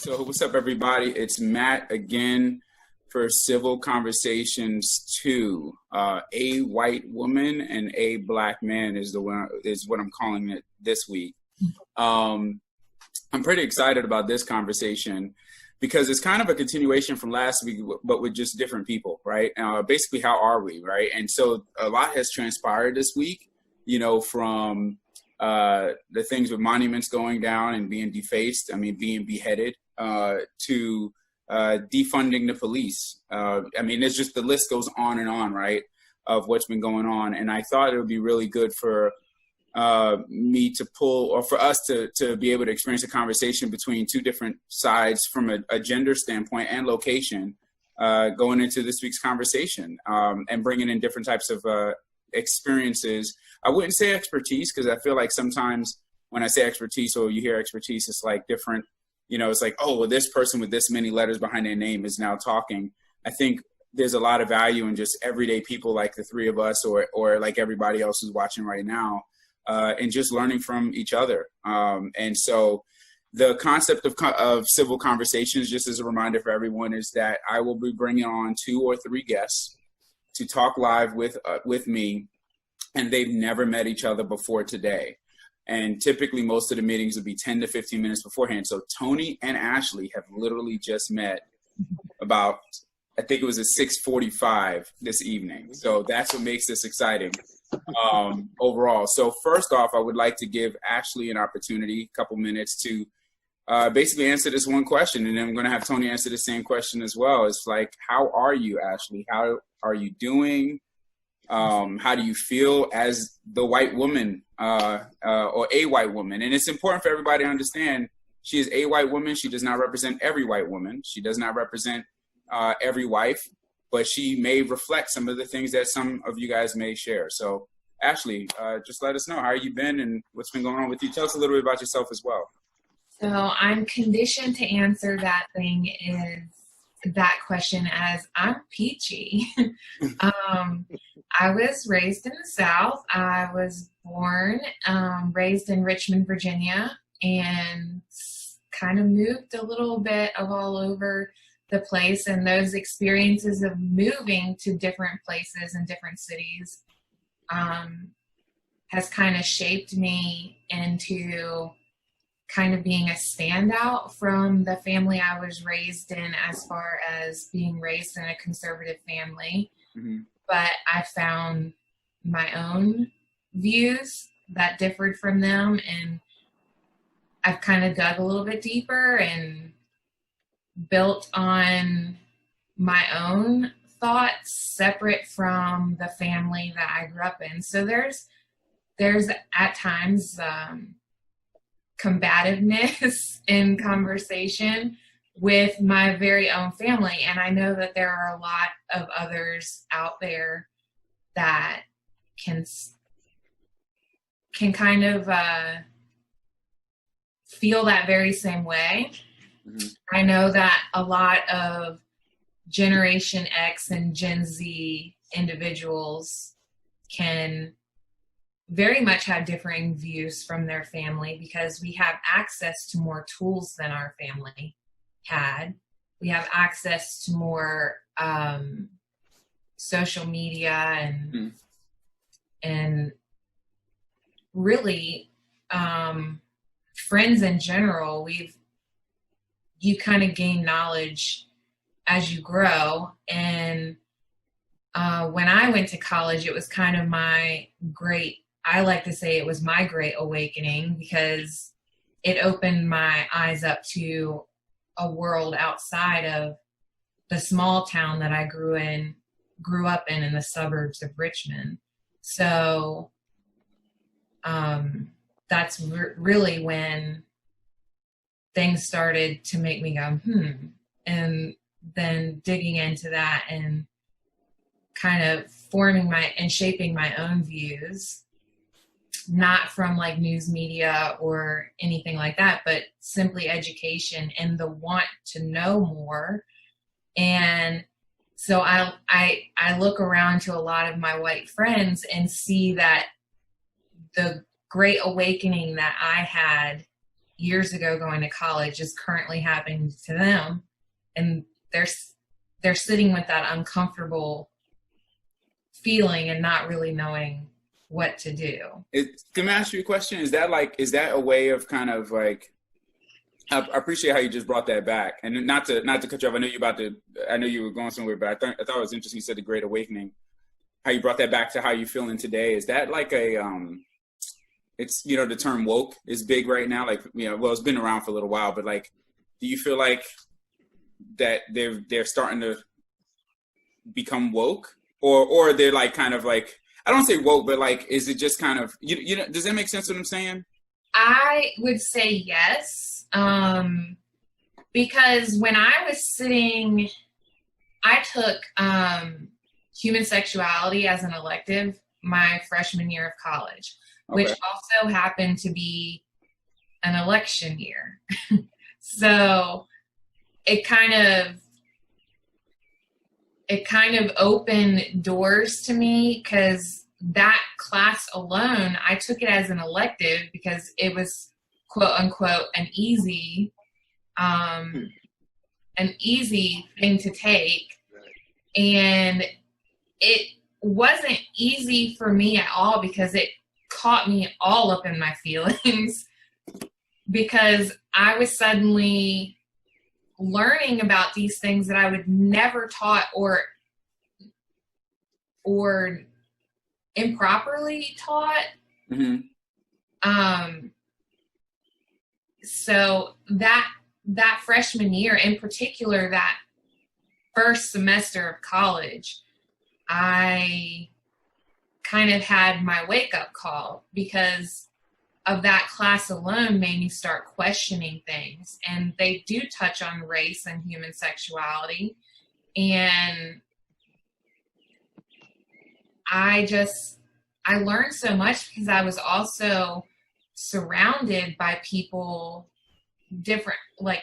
So, what's up, everybody? It's Matt again for Civil Conversations 2. A white woman and a black man is what I'm calling it this week. I'm pretty excited about this conversation because it's kind of a continuation from last week, but with just different people, right? Basically, how are we, right? And so a lot has transpired this week, from the things with monuments going down and being defaced, being beheaded, to defunding the police. It's just the list goes on and on, right, of what's been going on. And I thought it would be really good for me to pull, or for us to be able to experience a conversation between two different sides from a gender standpoint and location going into this week's conversation, and bringing in different types of experiences. I wouldn't say expertise, because I feel like sometimes when I say expertise or you hear expertise, it's like different, it's like, oh, well, this person with this many letters behind their name is now talking. I think there's a lot of value in just everyday people like the three of us or like everybody else who's watching right now, and just learning from each other. And so the concept of civil conversations, just as a reminder for everyone, is that I will be bringing on 2 or 3 guests to talk live with me, and they've never met each other before today. And typically most of the meetings would be 10 to 15 minutes beforehand. So Tony and Ashley have literally just met about, I think it was at 6:45 this evening. So that's what makes this exciting overall. So first off, I would like to give Ashley an opportunity, a couple minutes, to basically answer this one question. And then I'm going to have Tony answer the same question as well. It's like, how are you, Ashley? How are you doing? How do you feel as the white woman, or a white woman? And it's important for everybody to understand she is a white woman. She does not represent every white woman. She does not represent every wife, but she may reflect some of the things that some of you guys may share. So Ashley, just let us know, how you been and what's been going on with you. Tell us a little bit about yourself as well. So I'm conditioned to answer that question as I'm peachy. I was raised in the South. I was born, raised in Richmond, Virginia, and kind of moved a little bit of all over the place. And those experiences of moving to different places and different cities has kind of shaped me into kind of being a standout from the family I was raised in, as far as being raised in a conservative family. Mm-hmm. But I found my own views that differed from them, and I've kind of dug a little bit deeper and built on my own thoughts separate from the family that I grew up in. So there's at times combativeness in conversation with my very own family. And I know that there are a lot of others out there that can kind of feel that very same way. Mm-hmm. I know that a lot of Generation X and Gen Z individuals can very much have differing views from their family, because we have access to more tools than our family had. We have access to more social media and really friends in general. You kind of gain knowledge as you grow. And when I went to college, it was kind of I like to say it was my great awakening, because it opened my eyes up to a world outside of the small town that I grew up in the suburbs of Richmond. So that's really when things started to make me go, and then digging into that and kind of forming and shaping my own views, not from like news media or anything like that, but simply education and the want to know more. And so I look around to a lot of my white friends and see that the great awakening that I had, years ago going to college is currently happening to them, and they're sitting with that uncomfortable feeling and not really knowing what to do. Can I ask you a question? Is that a way of kind of like, I appreciate how you just brought that back, and not to cut you off. I know you were going somewhere, but I thought it was interesting. You said the Great Awakening, how you brought that back to how you're feeling today. Is that like it's, the term woke is big right now. Like, well, it's been around for a little while, but like, do you feel like that they're starting to become woke, or they're like kind of like, I don't say woke, but like, is it just kind of, does that make sense what I'm saying? I would say yes. Because when I was sitting, I took human sexuality as an elective my freshman year of college, which also happened to be an election year. So it kind of opened doors to me, because that class alone, I took it as an elective because it was quote unquote an easy thing to take. And it wasn't easy for me at all, because it caught me all up in my feelings, because I was suddenly learning about these things that I would never taught or improperly taught. Mm-hmm. So that freshman year, in particular, that first semester of college, I kind of had my wake-up call, because of that class alone made me start questioning things. And they do touch on race and human sexuality. And I learned so much, because I was also surrounded by people different, like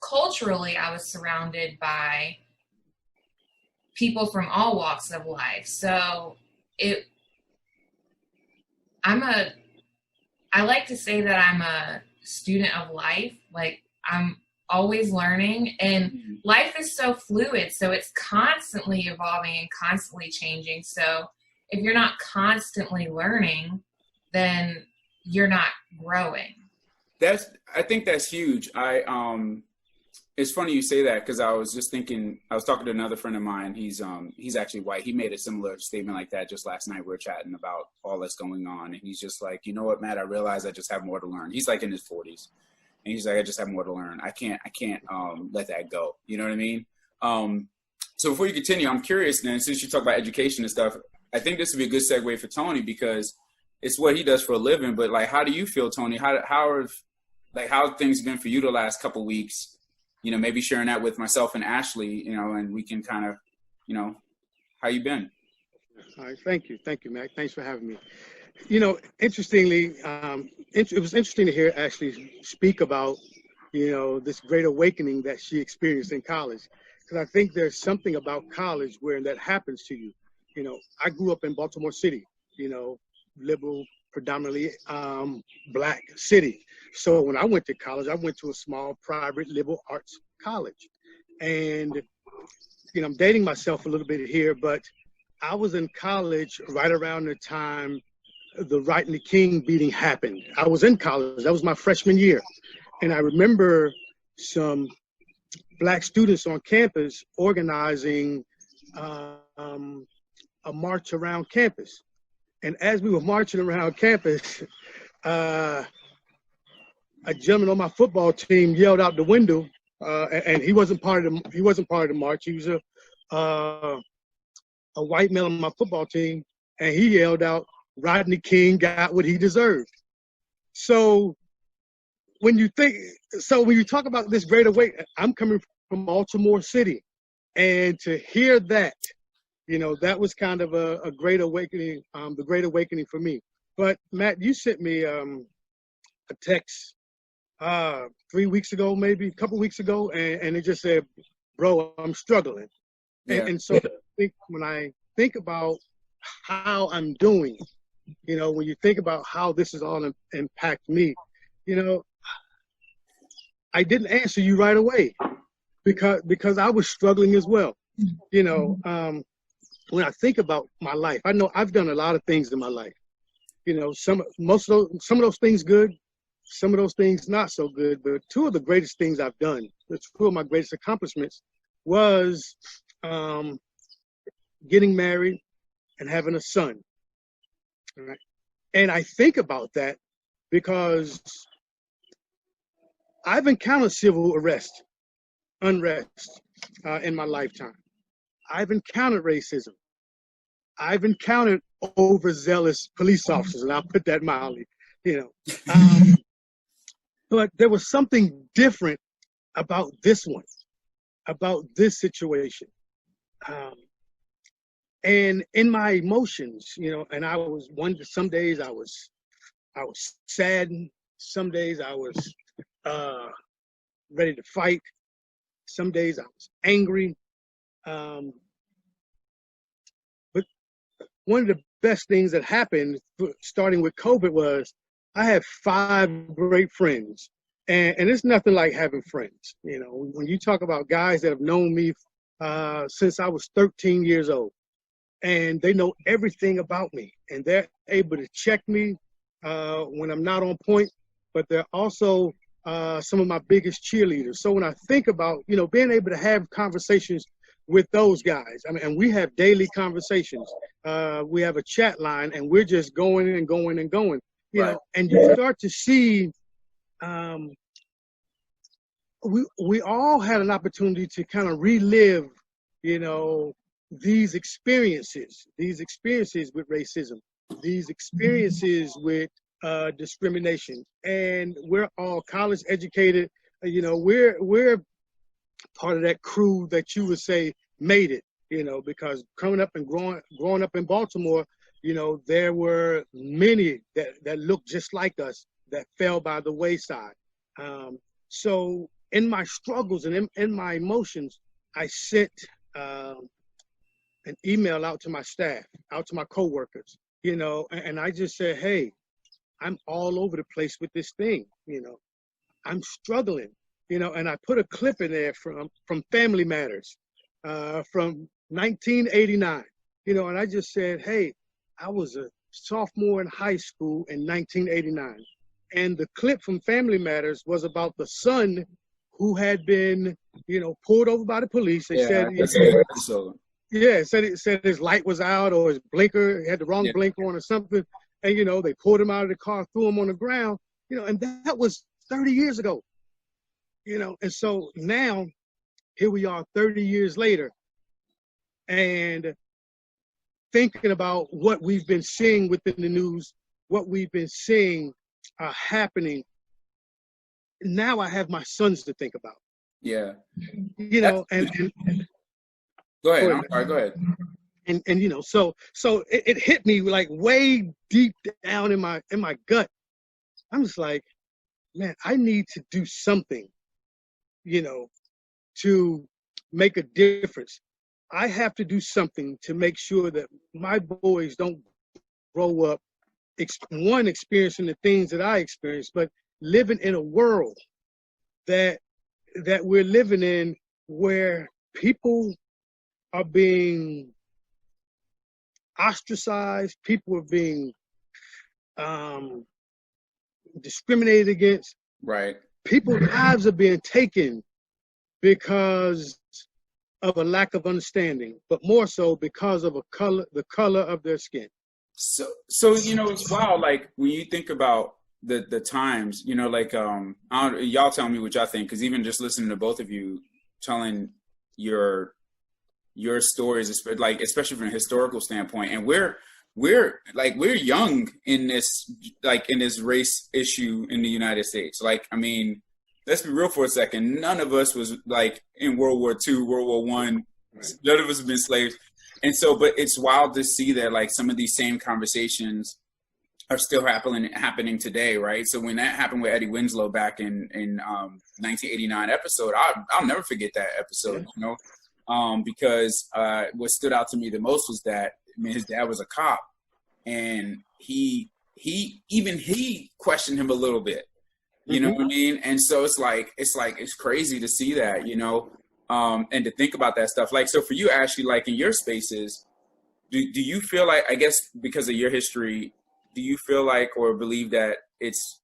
culturally, I was surrounded by people from all walks of life. So I like to say that I'm a student of life. Like, I'm always learning, and life is so fluid. So it's constantly evolving and constantly changing. So if you're not constantly learning, then you're not growing. I think that's huge. It's funny you say that, because I was just thinking, I was talking to another friend of mine. He's actually white. He made a similar statement like that just last night. We were chatting about all that's going on, and he's just like, you know what, Matt, I realize I just have more to learn. He's like in his 40s, and he's like, I just have more to learn. I can't let that go. You know what I mean? So before you continue, I'm curious then, since you talk about education and stuff, I think this would be a good segue for Tony, because it's what he does for a living. But like, how do you feel, Tony? How have things been for you the last couple weeks? Maybe sharing that with myself and Ashley, and we can kind of, how you been? All right. Thank you, Mac. Thanks for having me. Interestingly, it was interesting to hear Ashley speak about, this great awakening that she experienced in college. Because I think there's something about college where that happens to you. I grew up in Baltimore City, liberal, predominantly Black city. So when I went to college, I went to a small private liberal arts college. And, I'm dating myself a little bit here, but I was in college right around the time the Rodney King beating happened. I was in college. That was my freshman year. And I remember some Black students on campus organizing a march around campus. And as we were marching around campus, a gentleman on my football team yelled out the window, and he wasn't part of the march. He was a white male on my football team, and he yelled out, "Rodney King got what he deserved." So when you talk about this great awakening, I'm coming from Baltimore City, and to hear that, that was kind of a great awakening, the great awakening for me. But Matt, you sent me a text 3 weeks ago, maybe a couple weeks ago, and it just said, "Bro, I'm struggling." Yeah. And so when I think about how I'm doing, when you think about how this has all impact me, I didn't answer you right away because I was struggling as well. You know, when I think about my life, I know I've done a lot of things in my life. You know, some of those things good, some of those things not so good. But two of the greatest things I've done, two of my greatest accomplishments, was getting married and having a son. Right? And I think about that because I've encountered civil unrest in my lifetime. I've encountered racism. I've encountered overzealous police officers, and I'll put that mildly, you know. But there was something different about this one, about this situation. And in my emotions, you know, and some days I was saddened. Some days I was ready to fight. Some days I was angry. But one of the best things that happened, starting with COVID, was I had 5 great friends. And it's nothing like having friends. You know, when you talk about guys that have known me since I was 13 years old, and they know everything about me, and they're able to check me when I'm not on point, but they're also some of my biggest cheerleaders. So when I think about, you know, being able to have conversations with those guys, I mean, and we have daily conversations. We have a chat line, and we're just going and going and going, you know, and you start to see we all had an opportunity to kind of relive, you know, these experiences with racism, these experiences with discrimination. And we're all college educated. You know, we're part of that crew that you would say made it, you know, because coming up and growing up in Baltimore, you know, there were many that looked just like us that fell by the wayside. So in my struggles and in my emotions, I sent an email out to my staff, out to my coworkers, you know, and I just said, hey, I'm all over the place with this thing, you know, I'm struggling, you know, and I put a clip in there from Family Matters from 1989, you know, and I just said, hey, I was a sophomore in high school in 1989. And the clip from Family Matters was about the son who had been, you know, pulled over by the police. They said, it said his light was out or his blinker, he had the wrong blinker on or something. And, you know, they pulled him out of the car, threw him on the ground, you know, and that was 30 years ago, you know. And so now here we are 30 years later and thinking about what we've been seeing within the news, what we've been seeing happening. Now I have my sons to think about. Yeah. You know, and go ahead. I'm sorry. Go ahead. And you know, so it hit me like way deep down in my gut. I'm just like, man, I need to do something, you know, to make a difference. I have to do something to make sure that my boys don't grow up experiencing the things that I experienced, but living in a world that we're living in where people are being ostracized, people are being discriminated against. Right. People's lives are being taken because of a lack of understanding, but more so because of the color of their skin. So you know, it's wild. Like when you think about the times, you know, like y'all tell me what y'all think, because even just listening to both of you telling your stories, like especially from a historical standpoint, and we're young in this race issue in the United States. Like, I mean, let's be real for a second. None of us was like in World War II, World War I. None of us have been slaves. And so, but it's wild to see that like some of these same conversations are still happening today, right? So when that happened with Eddie Winslow back in 1989 episode, I'll never forget that episode, you know, because what stood out to me the most was that, I mean, his dad was a cop, and he questioned him a little bit, You know what I mean? And so it's crazy to see that, you know, and to think about that stuff. Like, so for you, Ashley, like in your spaces, do you feel like, I guess because of your history, do you feel like or believe that it's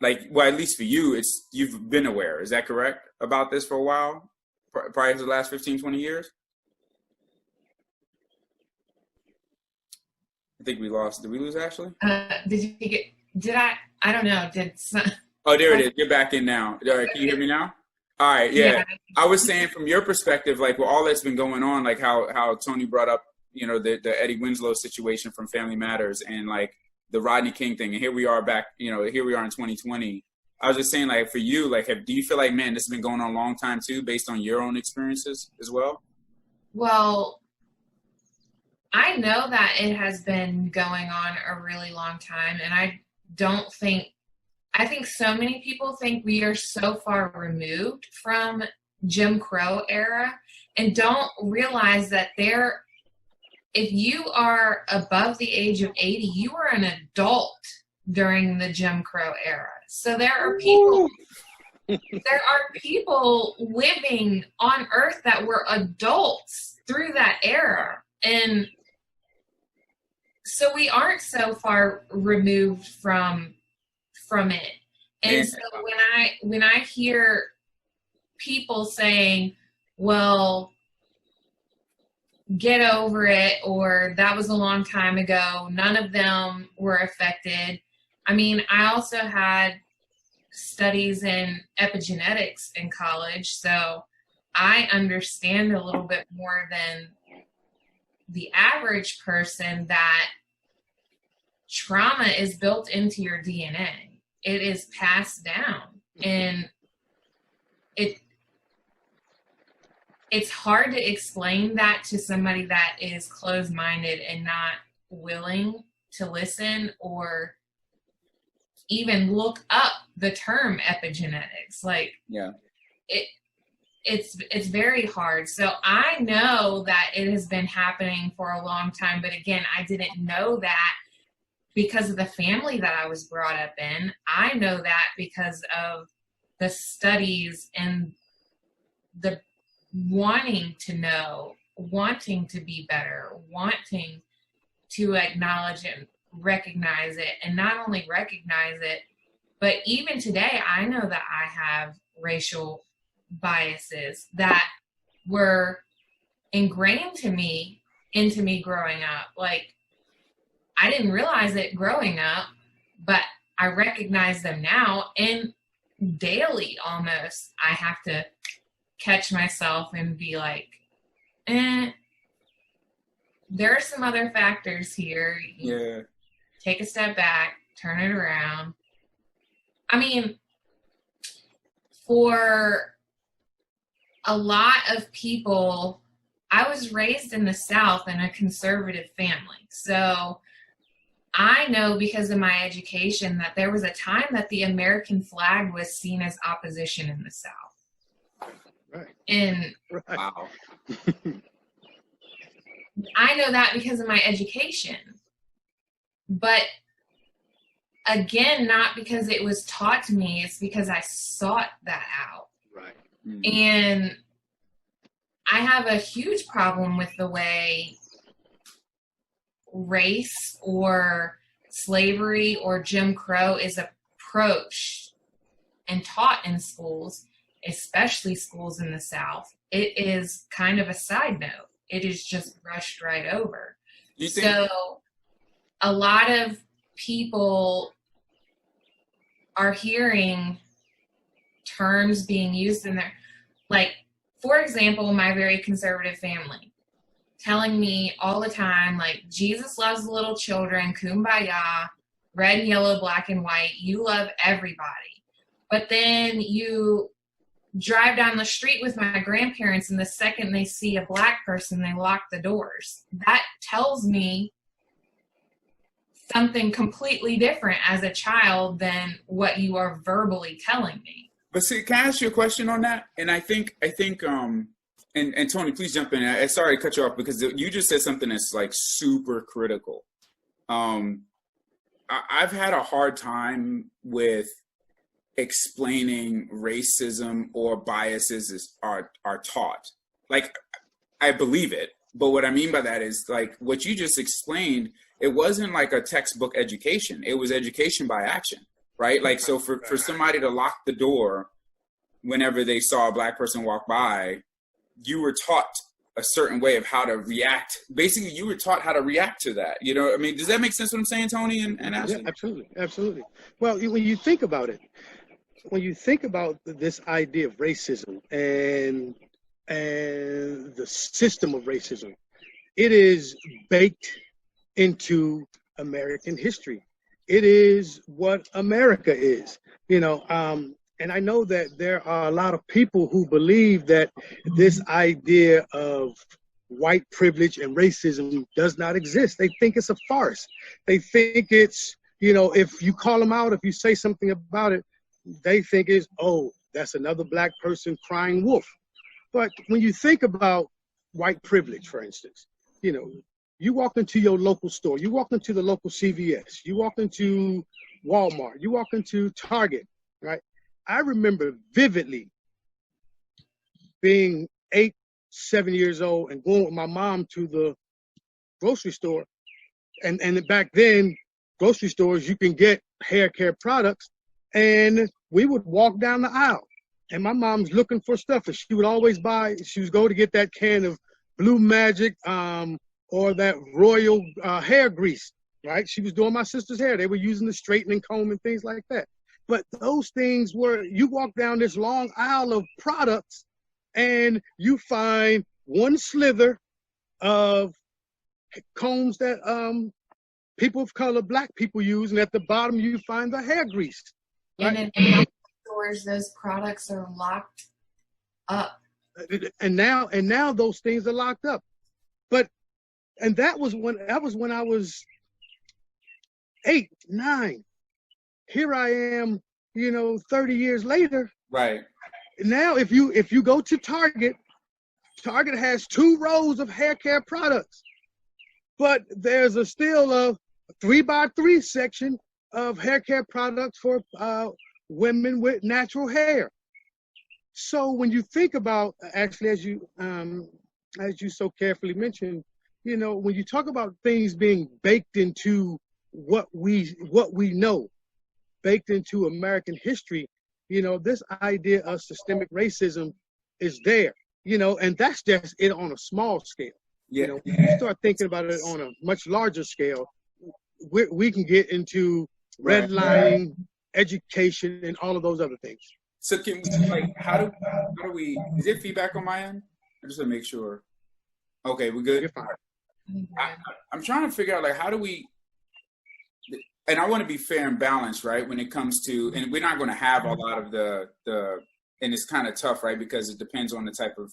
like, well, at least for you, you've been aware, is that correct, about this for a while, prior to the last 15, 20 years? I think we lost. Did we lose Ashley? I don't know. Oh, there it is. You're back in now. All right, can you hear me now? All right, yeah. I was saying from your perspective, like with all that's been going on, like how Tony brought up, you know, the Eddie Winslow situation from Family Matters and like the Rodney King thing. And here we are back, you know, here we are in 2020. I was just saying, like, for you, like, do you feel like, man, this has been going on a long time too, based on your own experiences as well? Well, I know that it has been going on a really long time, and I think so many people think we are so far removed from Jim Crow era and don't realize that if you are above the age of 80, you are an adult during the Jim Crow era. So there are people living on Earth that were adults through that era. And so we aren't so far removed from it. And so when I hear people saying, well, get over it, or that was a long time ago, none of them were affected. I mean, I also had studies in epigenetics in college, so I understand a little bit more than the average person that trauma is built into your DNA. It is passed down, and it's hard to explain that to somebody that is closed-minded and not willing to listen or even look up the term epigenetics. Like, yeah, it's very hard. So I know that it has been happening for a long time, but again, I didn't know that because of the family that I was brought up in. I know that because of the studies and the wanting to know, wanting to be better, wanting to acknowledge and recognize it, and not only recognize it, but even today, I know that I have racial biases that were ingrained into me growing up. Like, I didn't realize it growing up, but I recognize them now, and daily almost I have to catch myself and be like, there are some other factors here. Yeah. Take a step back, turn it around. I mean, for a lot of people, I was raised in the South in a conservative family. So I know because of my education that there was a time that the American flag was seen as opposition in the South. Right. And Wow. I know that because of my education. But again, not because it was taught to me, it's because I sought that out. Right. Mm-hmm. And I have a huge problem with the way race or slavery or Jim Crow is approached and taught in schools, especially schools in the South. It is kind of a side note. It is just brushed right over. So a lot of people are hearing terms being used in there. Like, for example, my very conservative family telling me all the time, like, Jesus loves the little children, kumbaya, red and yellow, black and white, you love everybody. But then you drive down the street with my grandparents, and the second they see a black person, they lock the doors. That tells me something completely different as a child than what you are verbally telling me. But see, can I ask you a question on that? And I think, and Tony, please jump in. I sorry to cut you off because you just said something that's like super critical. I I've had a hard time with explaining racism or biases are taught. Like, I believe it, but what I mean by that is, like, what you just explained, it wasn't like a textbook education. It was education by action, right? Like, so for somebody to lock the door whenever they saw a Black person walk by, you were taught a certain way of how to react. Basically, you were taught how to react to that. You know, I mean, does that make sense what I'm saying, Tony and Ashley? Yeah, absolutely, absolutely. Well, when you think about it, when you think about this idea of racism and the system of racism, it is baked into American history. It is what America is, you know. And I know that there are a lot of people who believe that this idea of white privilege and racism does not exist. They think it's a farce. They think it's, you know, if you call them out, if you say something about it, they think it's, oh, that's another Black person crying wolf. But when you think about white privilege, for instance, you know, you walk into your local store, you walk into the local CVS, you walk into Walmart, you walk into Target, right? I remember vividly being 8, 7 years old and going with my mom to the grocery store. And back then, grocery stores, you can get hair care products. And we would walk down the aisle. And my mom's looking for stuff. And she would always she would go to get that can of Blue Magic or that Royal hair grease, right? She was doing my sister's hair. They were using the straightening comb and things like that. But those things were, you walk down this long aisle of products and you find one slither of combs that people of color, Black people use, and at the bottom you find the hair grease. Right? And in most stores, those products are locked up. And now those things are locked up. And that was when I was 8, 9. Here I am, you know, 30 years later. Right. Now, if you go to Target, Target has 2 rows of hair care products, but there's still a 3x3 section of hair care products for women with natural hair. So when you think about, actually, as you so carefully mentioned, you know, when you talk about things being baked into what we know, baked into American history, you know, this idea of systemic racism is there, you know, and that's just it on a small scale. Yeah. You know, when you start thinking about it on a much larger scale, we can get into redlining, education, and all of those other things. So can we, like, how do we, is there feedback on my end? I just want to make sure. Okay, we're good? You're fine. I'm trying to figure out, like, how do we, and I want to be fair and balanced, right, when it comes to, and we're not going to have a lot of the and it's kind of tough, right, because it depends on the type of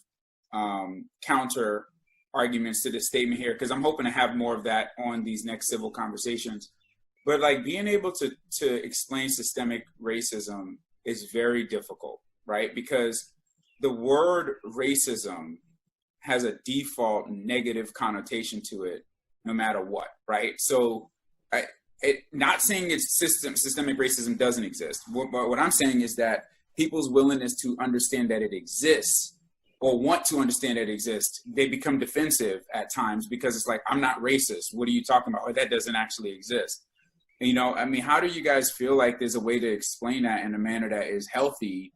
counter arguments to the statement here, because I'm hoping to have more of that on these next civil conversations. But, like, being able to explain systemic racism is very difficult, right, because the word racism has a default negative connotation to it no matter what, right? So not saying it's systemic racism doesn't exist. What I'm saying is that people's willingness to understand that it exists or want to understand that it exists, they become defensive at times because it's like, I'm not racist. What are you talking about? Or that doesn't actually exist. And, you know, I mean, how do you guys feel like there's a way to explain that in a manner that is healthy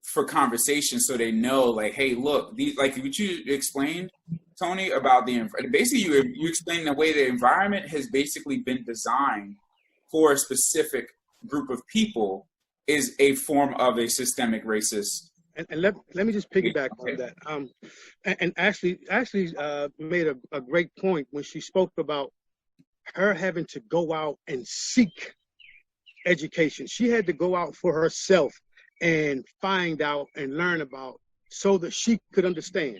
for conversation so they know, like, hey, look, like what you explained, Tony, about basically you explained the way the environment has basically been designed for a specific group of people is a form of a systemic racist. And let me just piggyback on that. And Ashley made a great point when she spoke about her having to go out and seek education. She had to go out for herself and find out and learn about so that she could understand.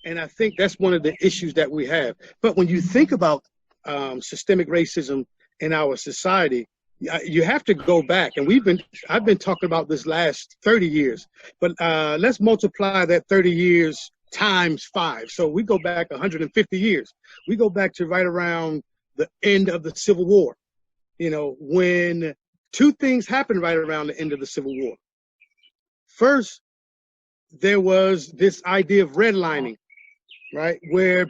And I think that's one of the issues that we have. But when you think about systemic racism in our society, you have to go back. And I've been talking about this last 30 years, but let's multiply that 30 years times 5. So we go back 150 years. We go back to right around the end of the Civil War. when two things happened right around the end of the Civil War. First, there was this idea of redlining, right, where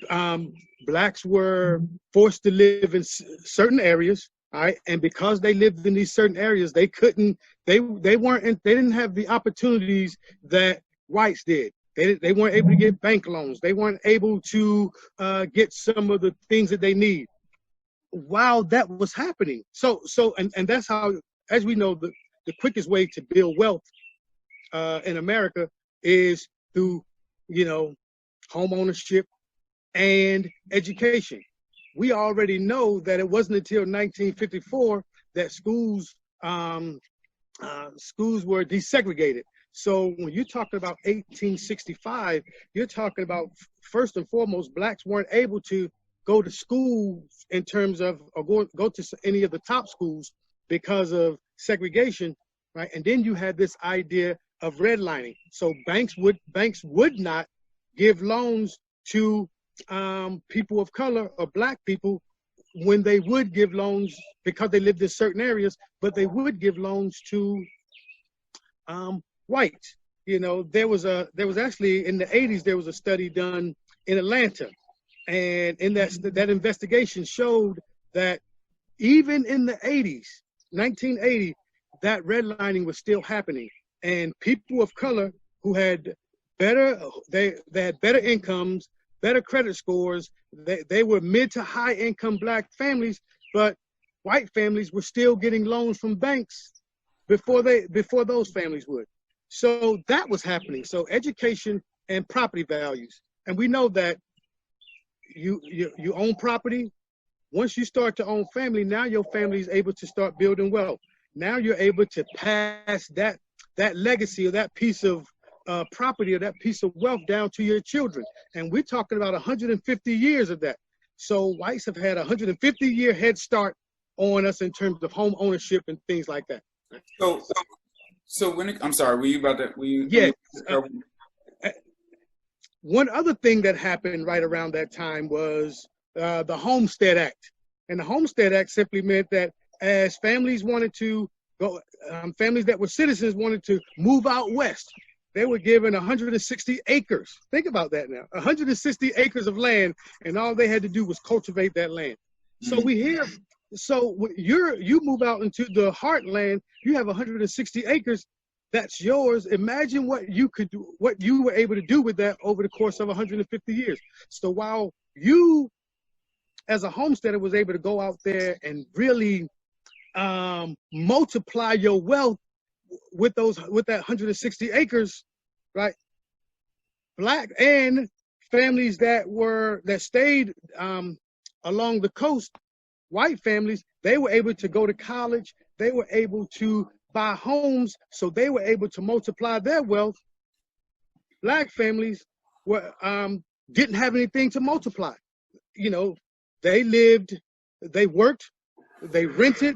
blacks were forced to live in certain areas, right, and because they lived in these certain areas, they didn't have the opportunities that whites did. They weren't able to get bank loans. They weren't able to get some of the things that they need. While that was happening, and that's how, as we know, the quickest way to build wealth in America is through, home ownership and education. We already know that it wasn't until 1954 that schools were desegregated. So when you're talking about 1865, you're talking about, first and foremost, blacks weren't able to go to school in terms of, or go to any of the top schools because of segregation, right? And then you had this idea of redlining. So banks would not give loans to people of color or black people when they would give loans because they lived in certain areas, but they would give loans to whites. There was actually in the 80s, there was a study done in Atlanta. And in that investigation showed that even in the 80s, 1980, that redlining was still happening. And people of color who had they had better incomes, better credit scores, they were mid to high income black families, but white families were still getting loans from banks before those families would. So that was happening. So education and property values. And we know that you own property. Once you start to own family, now your family is able to start building wealth. Now you're able to pass that legacy or that piece of property or that piece of wealth down to your children. And we're talking about 150 years of that. So whites have had a 150-year head start on us in terms of home ownership and things like that. So I'm sorry, were you about to? Yeah. One other thing that happened right around that time was the Homestead Act. And the Homestead Act simply meant that as families wanted to go, families that were citizens wanted to move out west, they were given 160 acres. Think about that now, 160 acres of land, and all they had to do was cultivate that land. Mm-hmm. So you move out into the heartland, you have 160 acres, that's yours. Imagine what you could do, what you were able to do with that over the course of 150 years. So while you, as a homesteader, was able to go out there and really multiply your wealth with that 160 acres, right? Black and families that stayed along the coast, white families, they were able to go to college. They were able to buy homes, so they were able to multiply their wealth. Black families were didn't have anything to multiply. They lived, they worked, they rented,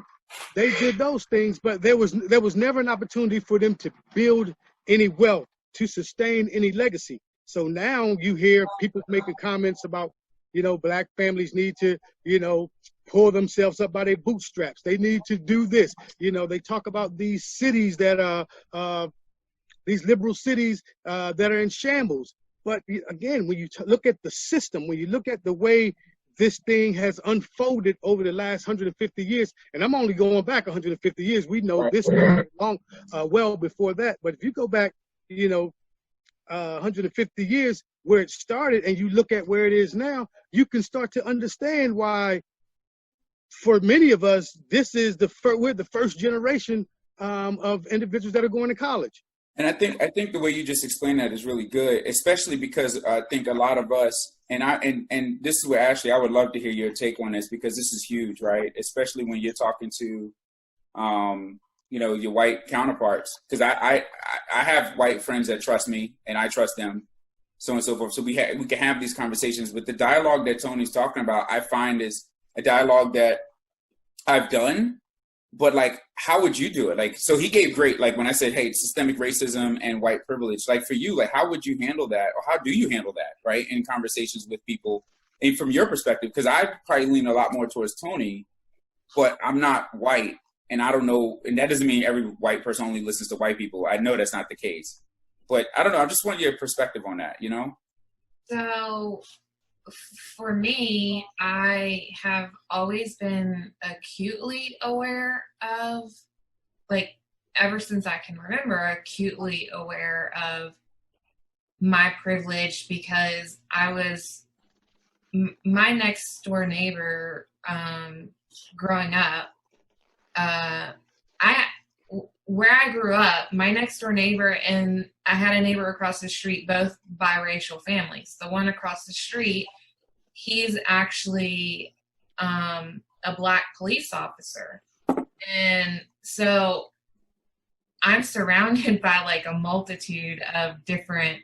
they did those things, but there was never an opportunity for them to build any wealth, to sustain any legacy. So now you hear people making comments about, black families need to, pull themselves up by their bootstraps. They need to do this. They talk about these cities that are, these liberal cities that are in shambles. But again, when you look at the system, when you look at the way this thing has unfolded over the last 150 years, and I'm only going back 150 years, we know this long, well before that. But if you go back, 150 years where it started, and you look at where it is now, you can start to understand why, for many of us, we're the first generation of individuals that are going to college. And I think the way you just explained that is really good, especially because I think a lot of us, and this is where Ashley, I would love to hear your take on this, because this is huge, right? Especially when you're talking to, your white counterparts, because I have white friends that trust me and I trust them, so on and so forth. So we can have these conversations, but the dialogue that Tony's talking about, I find is a dialogue that I've done, but like, how would you do it? Like, so he gave great, like when I said, hey, systemic racism and white privilege, like for you, like, how would you handle that? Or how do you handle that, right? In conversations with people, and from your perspective, because I probably lean a lot more towards Tony, but I'm not white, and I don't know, and that doesn't mean every white person only listens to white people. I know that's not the case, but I don't know. I just want your perspective on that, you know? So for me, I have always been acutely aware of, like, ever since I can remember, acutely aware of my privilege, because my next door neighbor, growing up, where I grew up, my next door neighbor and I had a neighbor across the street, both biracial families. The one across the street, he's actually a Black police officer. And so I'm surrounded by like a multitude of different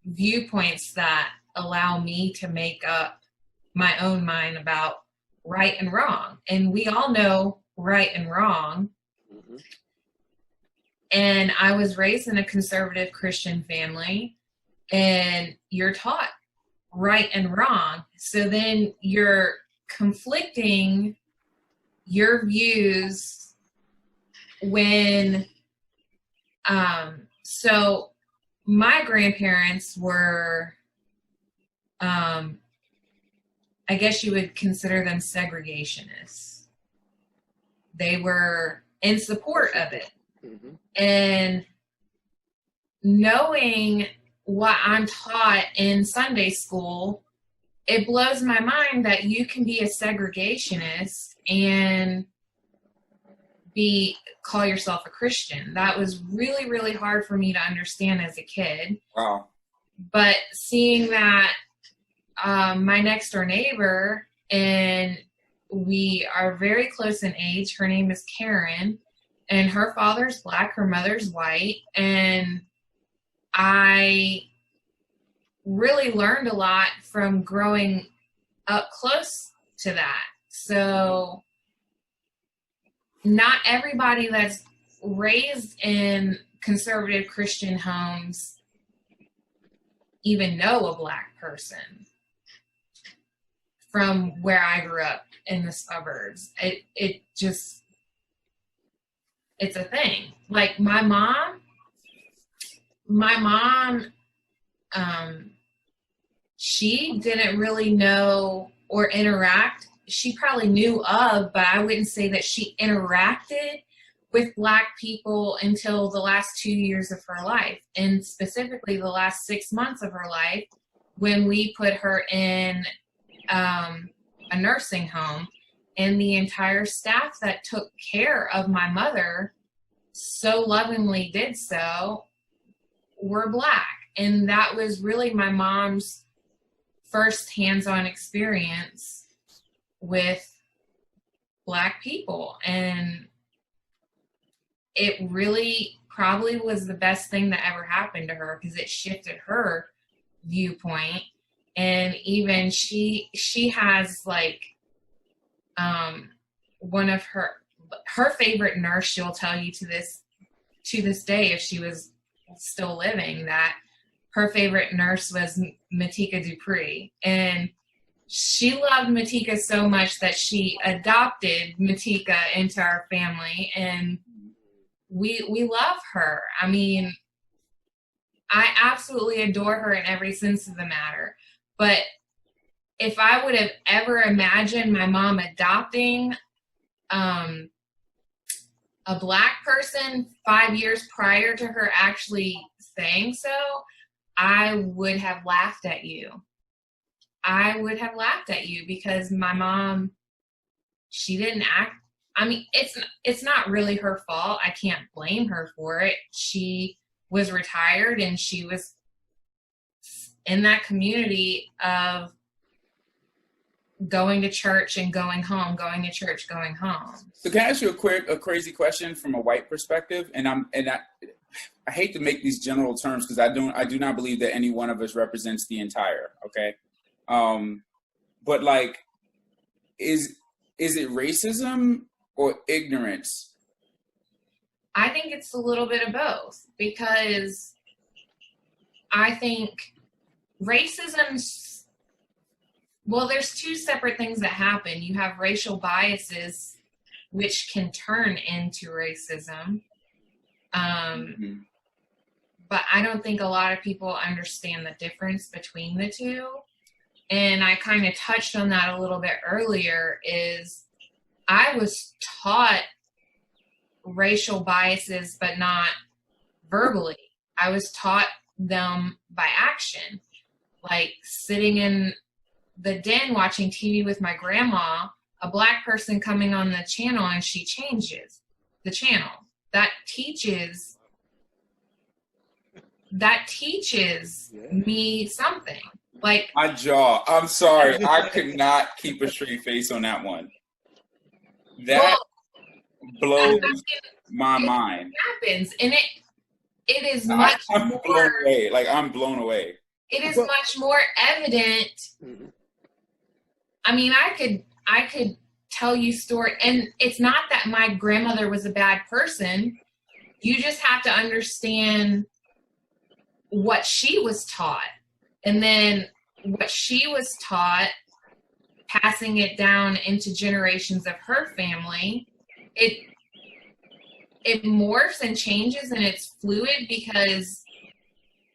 viewpoints that allow me to make up my own mind about right and wrong. And we all know right and wrong. Mm-hmm. And I was raised in a conservative Christian family, and you're taught right and wrong. So then you're conflicting your views when, so my grandparents were, I guess you would consider them segregationists. They were in support of it. Mm-hmm. And knowing what I'm taught in Sunday school, it blows my mind that you can be a segregationist and call yourself a Christian. That was really, really hard for me to understand as a kid. Wow. But seeing that my next door neighbor, and we are very close in age, her name is Karen, and her father's Black, her mother's white, and I really learned a lot from growing up close to that. So not everybody that's raised in conservative Christian homes even know a Black person from where I grew up in the suburbs. It's a thing. Like my mom, she didn't really know or interact. She probably knew of, but I wouldn't say that she interacted with Black people until the last 2 years of her life, and specifically the last 6 months of her life, when we put her in a nursing home, and the entire staff that took care of my mother so lovingly did so were Black. And that was really my mom's first hands-on experience with Black people. And it really probably was the best thing that ever happened to her, because it shifted her viewpoint. And even she has like one of her favorite nurse, she'll tell you to this day, if she was still living, that her favorite nurse was Matika Dupree. And she loved Matika so much that she adopted Matika into our family, and we love her. I mean, I absolutely adore her in every sense of the matter. But if I would have ever imagined my mom adopting a Black person 5 years prior to her actually saying so, I would have laughed at you. I would have laughed at you, because my mom, she didn't act. I mean, it's not really her fault. I can't blame her for it. She was retired, and she was in that community of going to church and going home, going to church, going home. So can I ask you a crazy question from a white perspective? And I hate to make these general terms, because I do not believe that any one of us represents the entire. Okay, but like, is it racism or ignorance? I think it's a little bit of both, because I think racism Well, there's two separate things that happen. You have racial biases, which can turn into racism. But I don't think a lot of people understand the difference between the two. And I kind of touched on that a little bit earlier, is I was taught racial biases, but not verbally. I was taught them by action. Like sitting in the den watching TV with my grandma, a black person coming on the channel and she changes the channel. That teaches me something. Like my jaw. I'm sorry. I could not keep a straight face on that one. That blows my mind. It happens, and it is I'm more blown away. Like I'm blown away. It is much more evident. I mean, I could tell you story, and it's not that my grandmother was a bad person. You just have to understand what she was taught, and then what she was taught, passing it down into generations of her family. It morphs and changes, and it's fluid because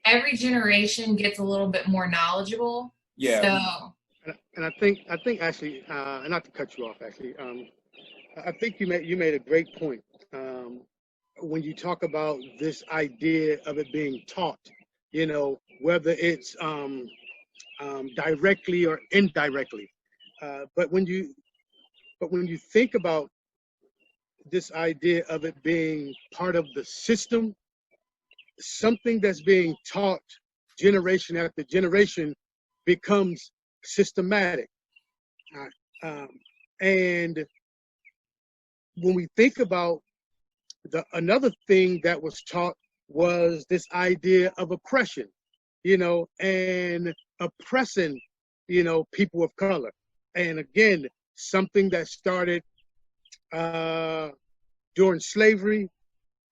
every generation gets a little bit more knowledgeable. Yeah. So, and I think actually, and not to cut you off, actually, I think you made a great point when you talk about this idea of it being taught. You know, whether it's directly or indirectly, but when you think about this idea of it being part of the system, something that's being taught generation after generation becomes systematic. And when we think about another thing that was taught was this idea of oppression, you know, and oppressing, you know, people of color. And again, something that started during slavery,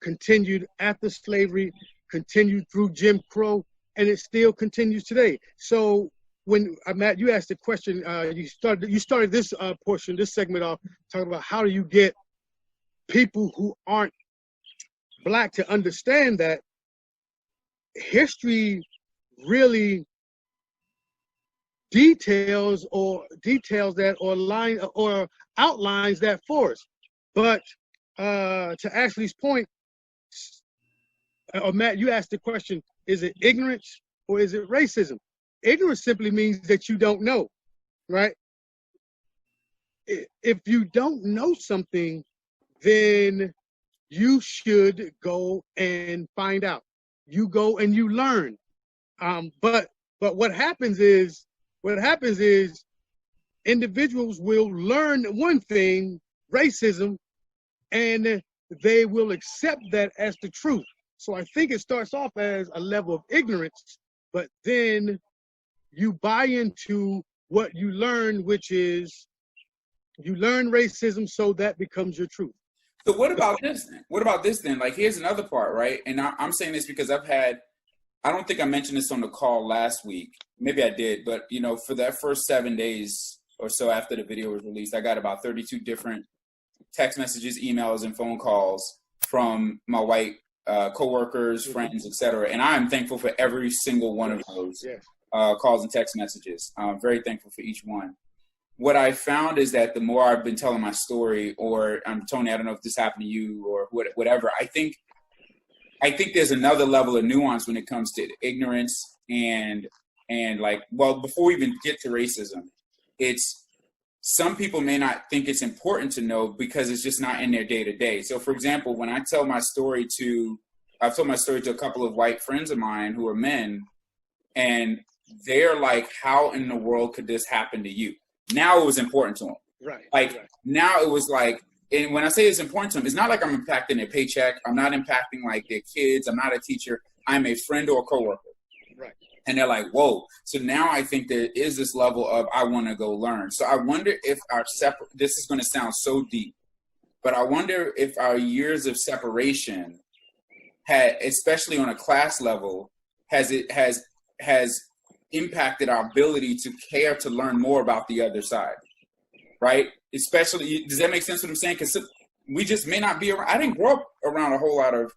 continued after slavery, continued through Jim Crow, and it still continues today. So when Matt, you asked the question, you started this portion, this segment off talking about how do you get people who aren't Black to understand that history really details that or outlines that for us. But to Ashley's point, or Matt, you asked the question, is it ignorance or is it racism? Ignorance simply means that you don't know, right? If you don't know something, then you should go and find out. You go and you learn. But what happens is individuals will learn one thing, racism, and they will accept that as the truth. So I think it starts off as a level of ignorance, but then you buy into what you learn, which is you learn racism, so that becomes your truth. So what about this then? What about this then? Like, here's another part, right? And I'm saying this because I don't think I mentioned this on the call last week. Maybe I did, but you know, for that first 7 days or so after the video was released, I got about 32 different text messages, emails, and phone calls from my white coworkers, friends, etc. And I am thankful for every single one of those calls and text messages. I'm very thankful for each one. What I found is that the more I've been telling my story, or Tony, I don't know if this happened to you or whatever, I think there's another level of nuance when it comes to ignorance and like, well, before we even get to racism, it's some people may not think it's important to know because it's just not in their day to day. So for example, when I've told my story to a couple of white friends of mine who are men, and they're like, how in the world could this happen to you? Now it was important to them. Right. Now it was like, and when I say it's important to them, it's not like I'm impacting their paycheck. I'm not impacting like their kids. I'm not a teacher. I'm a friend or a coworker. Right. And they're like, whoa. So now I think there is this level of, I want to go learn. So I wonder if this is going to sound so deep, but I wonder if our years of separation had, especially on a class level, has impacted our ability to care to learn more about the other side, right? Especially, does that make sense what I'm saying? Because we just may not be around. I didn't grow up around a whole lot of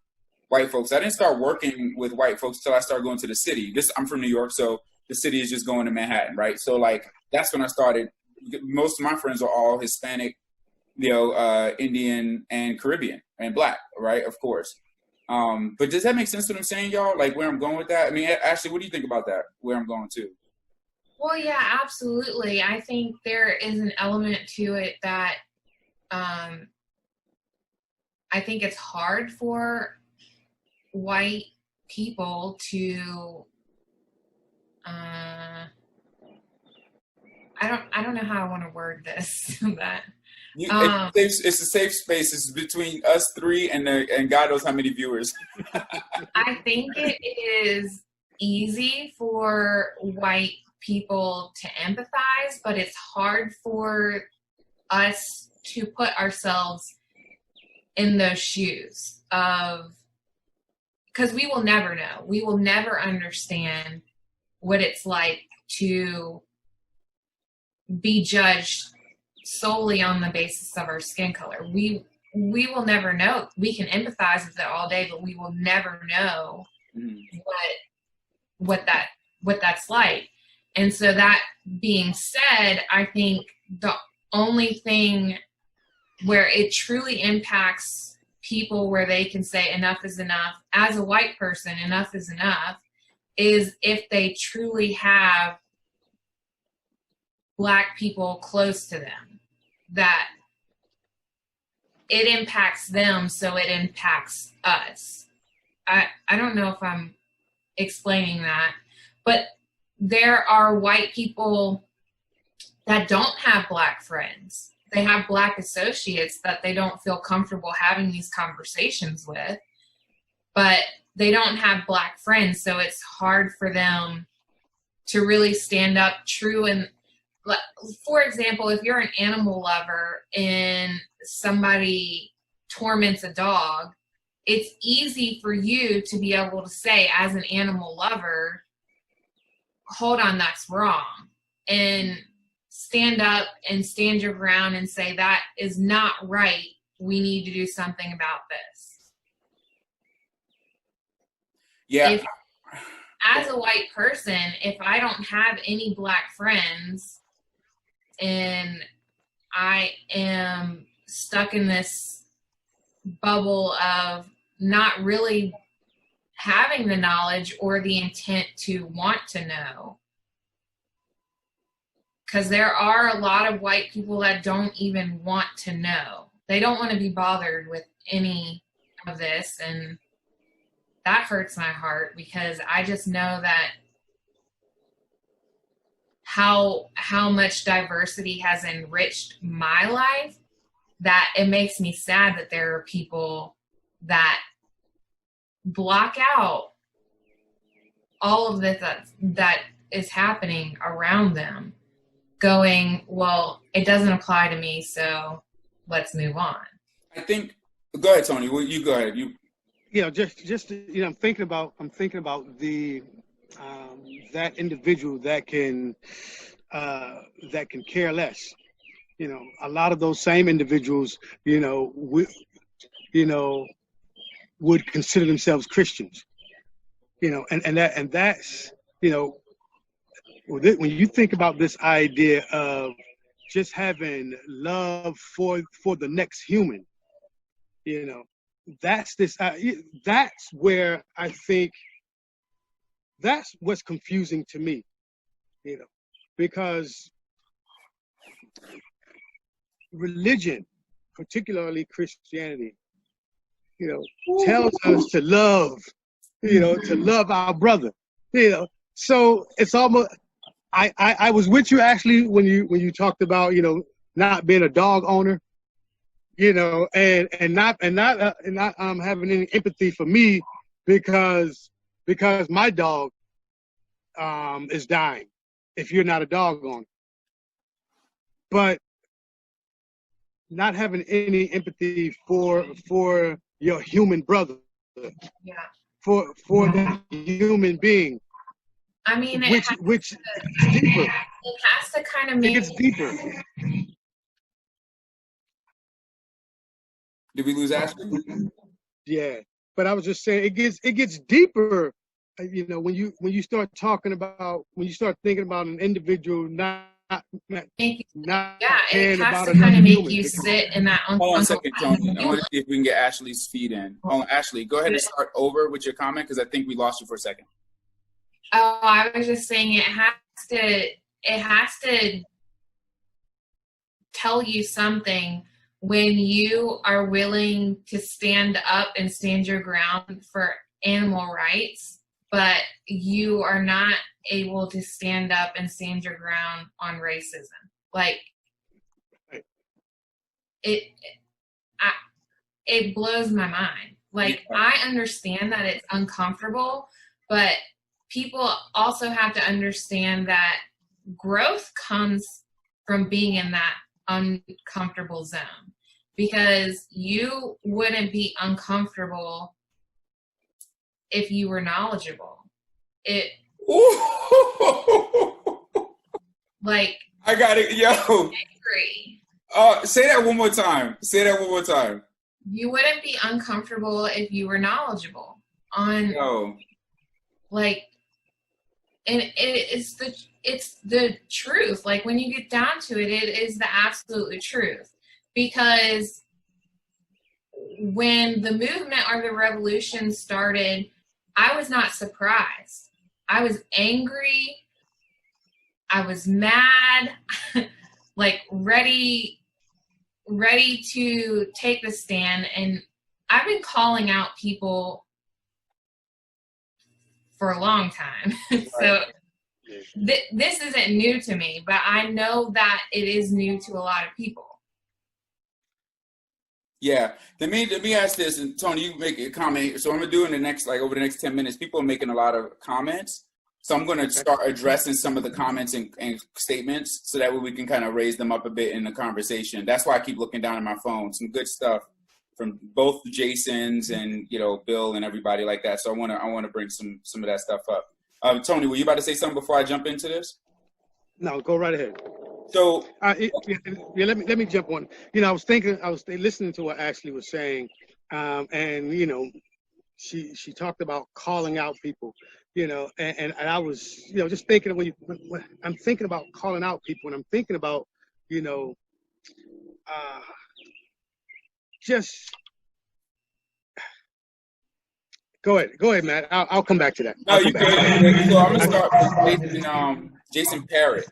white folks. I didn't start working with white folks till I started going to the city. I'm from New York, so the city is just going to Manhattan, right? So like that's when I started. Most of my friends are all Hispanic, Indian and Caribbean and Black, right? Of course. But does that make sense what I'm saying, y'all? Like where I'm going with that? I mean, Ashley, what do you think about that? Where I'm going to? Well, yeah, absolutely. I think there is an element to it that I think it's hard for white people to I don't know how I want to word this. That it's a safe space. It's between us three and God knows how many viewers. I think it is easy for white people to empathize, but it's hard for us to put ourselves in those shoes of, because we will never know. We will never understand what it's like to be judged solely on the basis of our skin color. We will never know. We can empathize with it all day, but we will never know what that's like. And so that being said, I think the only thing where it truly impacts people where they can say enough is enough, as a white person, enough is enough, is if they truly have Black people close to them, that it impacts them, so it impacts us. I don't know if I'm explaining that, but there are white people that don't have Black friends. They have Black associates that they don't feel comfortable having these conversations with, but they don't have Black friends, so it's hard for them to really stand up true. And for example, if you're an animal lover and somebody torments a dog, it's easy for you to be able to say, as an animal lover, hold on, that's wrong. And stand up and stand your ground and say, that is not right. We need to do something about this. Yeah. As a white person, if I don't have any Black friends and I am stuck in this bubble of not really having the knowledge or the intent to want to know, because there are a lot of white people that don't even want to know. They don't want to be bothered with any of this, and that hurts my heart, because I just know that how much diversity has enriched my life, that it makes me sad that there are people that block out all of this that is happening around them, going, well, it doesn't apply to me, so let's move on. I think, go ahead, Tony. Well, you go ahead. Just I'm thinking about the that individual that can care less. A lot of those same individuals, would consider themselves Christians. And that's when you think about this idea of just having love for the next human, that's where I think that's what's confusing to me, because religion, particularly Christianity, tells us to love, to love our brother, So it's almost, I was with you actually when you talked about, not being a dog owner, and not having any empathy for me because my dog is dying if you're not a dog owner. But not having any empathy for your human brother, Yeah. for the human being, I mean, which deeper. it has to kind of It make gets deeper. Did we lose Ashley? Yeah, but I was just saying it gets deeper. You know, when you start talking about, when you start thinking about an individual not yeah, caring it has about to kind another of make human. you sit in that Hold on a second, Tony. I want to see if we can get Ashley's feed in. Hold on, Ashley, go ahead and start over with your comment because I think we lost you for a second. Oh, I was just saying it has to tell you something when you are willing to stand up and stand your ground for animal rights, but you are not able to stand up and stand your ground on racism. Like it blows my mind. Like, I understand that it's uncomfortable, but people also have to understand that growth comes from being in that uncomfortable zone, because you wouldn't be uncomfortable if you were knowledgeable. Like, I got it, yo. Angry. Say that one more time. Say that one more time. You wouldn't be uncomfortable if you were knowledgeable on, Yo. like, and it's the truth. Like, when you get down to it, it is the absolute truth. Because when the movement or the revolution started, I was not surprised. I was angry. I was mad, like ready to take the stand. And I've been calling out people for a long time. So this isn't new to me, but I know that it is new to a lot of people. Yeah. Let me ask this, and Tony, you make a comment. So I'm gonna do in the next, like over the next 10 minutes, people are making a lot of comments. So I'm gonna start addressing some of the comments and statements so that way we can kind of raise them up a bit in the conversation. That's why I keep looking down at my phone. Some good stuff from both Jasons and, you know, Bill and everybody like that. So I wanna bring some of that stuff up. Tony, were you about to say something before I jump into this? No, go right ahead. So let me jump on. You know, I was listening to what Ashley was saying, and you know, she talked about calling out people. You know, and I was, you know, just thinking when I'm thinking about calling out people, and I'm thinking about, you know, just go ahead, Matt. I'll come back to that. No, you good. So I'm gonna start with Jason Parrott.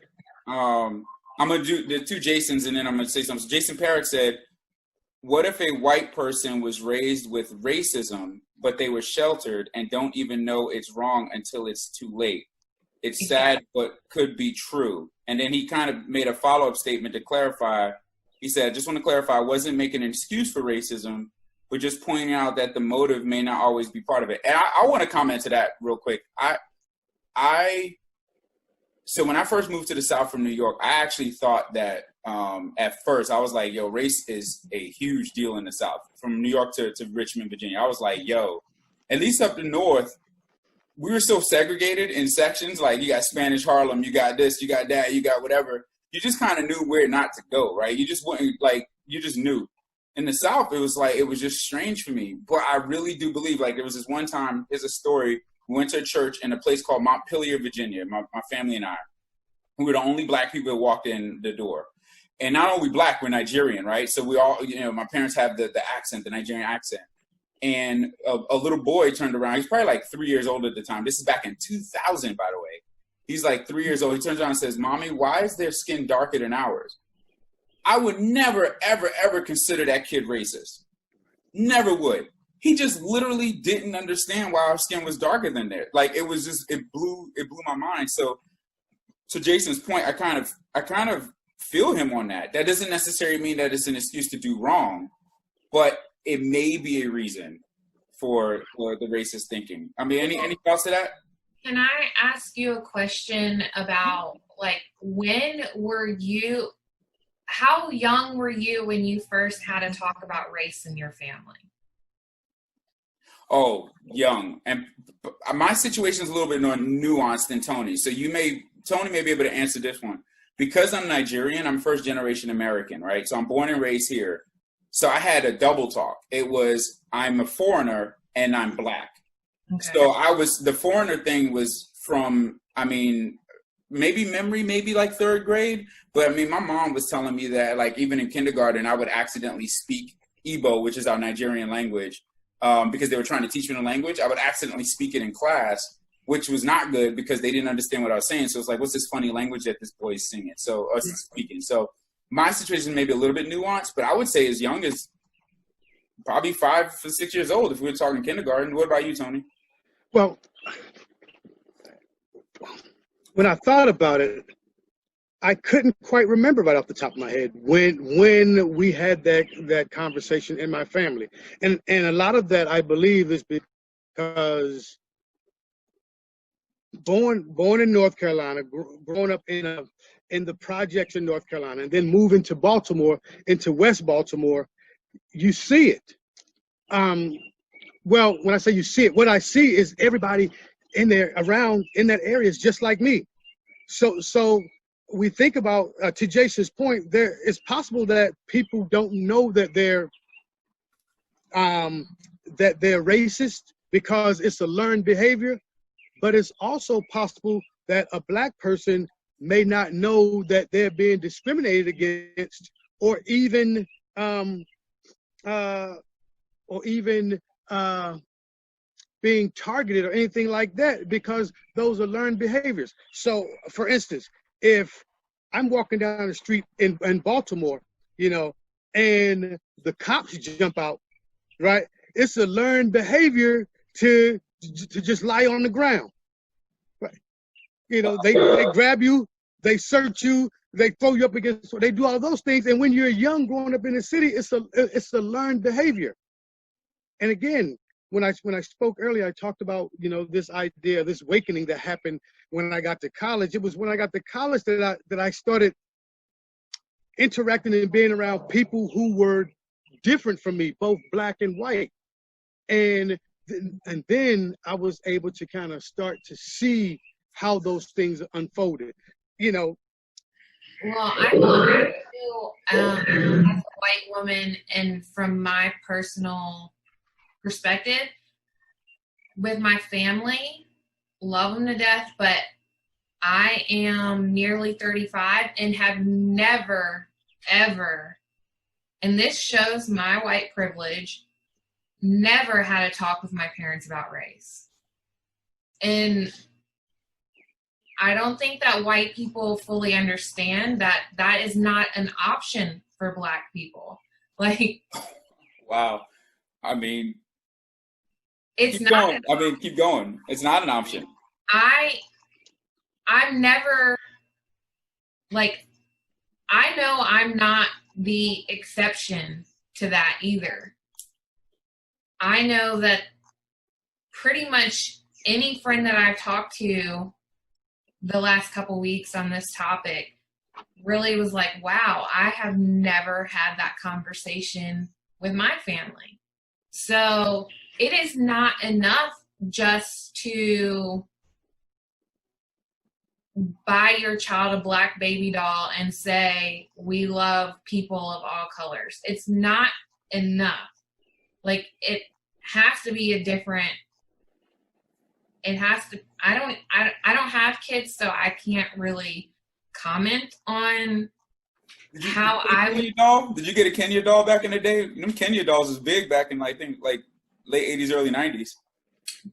I'm gonna do the two Jasons, and then I'm gonna say something. So Jason Parrott said, "What if a white person was raised with racism, but they were sheltered and don't even know it's wrong until it's too late? It's sad, but could be true." And then he kind of made a follow-up statement to clarify. He said, "Just want to clarify, I wasn't making an excuse for racism, but just pointing out that the motive may not always be part of it." And I want to comment to that real quick. So when I first moved to the South from New York, I actually thought that at first I was like, yo, race is a huge deal in the South. From New York to Richmond, Virginia, I was like, yo, at least up the North, we were so segregated in sections. Like, you got Spanish Harlem, you got this, you got that, you got whatever. You just kind of knew where not to go, right? You just wouldn't, like, you just knew. In the South, it was like, it was just strange for me. But I really do believe, like, there was this one time, here's a story. We went to a church in a place called Montpelier, Virginia, my family and I. We were the only black people that walked in the door. And not only black, we're Nigerian, right? So we all, you know, my parents have the accent, the Nigerian accent. And a little boy turned around. He's probably like 3 years old at the time. This is back in 2000, by the way. He's like 3 years old. He turns around and says, "Mommy, why is their skin darker than ours?" I would never, ever, ever consider that kid racist. Never would. He just literally didn't understand why our skin was darker than theirs. Like, it was just, it blew my mind. So to Jason's point, I kind of feel him on that. That doesn't necessarily mean that it's an excuse to do wrong, but it may be a reason for the racist thinking. I mean, any thoughts to that? Can I ask you a question about, like, how young were you when you first had to talk about race in your family? Oh, young. And my situation is a little bit more nuanced than Tony. So Tony may be able to answer this one. Because I'm Nigerian, I'm first generation American, right? So I'm born and raised here. So I had a double talk. It was, I'm a foreigner and I'm black. Okay. So the foreigner thing was from, I mean, maybe like third grade. But I mean, my mom was telling me that like even in kindergarten, I would accidentally speak Igbo, which is our Nigerian language, because they were trying to teach me the language. I would accidentally speak it in class, which was not good because they didn't understand what I was saying. So it's like, what's this funny language that this boy is singing? So us speaking. So my situation may be a little bit nuanced, but I would say as young as probably 5 or 6 years old if we were talking kindergarten. What about you, Tony? Well, when I thought about it, I couldn't quite remember right off the top of my head when we had that conversation in my family. And a lot of that, I believe, is because born in North Carolina, growing up in the projects in North Carolina, and then moving to Baltimore, into West Baltimore, you see it. Well, when I say you see it, what I see is everybody in there around in that area is just like me. So we think about, to Jason's point, it's possible that people don't know that they're racist because it's a learned behavior, but it's also possible that a black person may not know that they're being discriminated against, or even being targeted or anything like that, because those are learned behaviors. So, for instance, if I'm walking down the street in Baltimore, and the cops jump out, right? It's a learned behavior to just lie on the ground, right? They grab you, they search you, they throw you up against, they do all those things. And when you're young, growing up in the city, it's a learned behavior. And again, when I spoke earlier, I talked about, this idea, this awakening that happened when I got to college. It was when I got to college that I started interacting and being around people who were different from me, both black and white. And then I was able to kind of start to see how those things unfolded. Well, I feel as a white woman, and from my personal perspective, with my family, love them to death, but I am nearly 35 and have never, ever, and this shows my white privilege, never had a talk with my parents about race. And I don't think that white people fully understand that that is not an option for black people. Like, wow. I mean, it's keep not. Going. Keep going. It's not an option. I'm never, like, I know I'm not the exception to that either. I know that pretty much any friend that I've talked to the last couple weeks on this topic really was like, wow, I have never had that conversation with my family. So it is not enough just to buy your child a black baby doll and say, we love people of all colors. It's not enough. Like, it has to be a different, it has to, I don't have kids, so I can't really comment on how I would. Doll? Did you get a Kenya doll back in the day? Them Kenya dolls was big back in, I think, like late 80s, early 90s.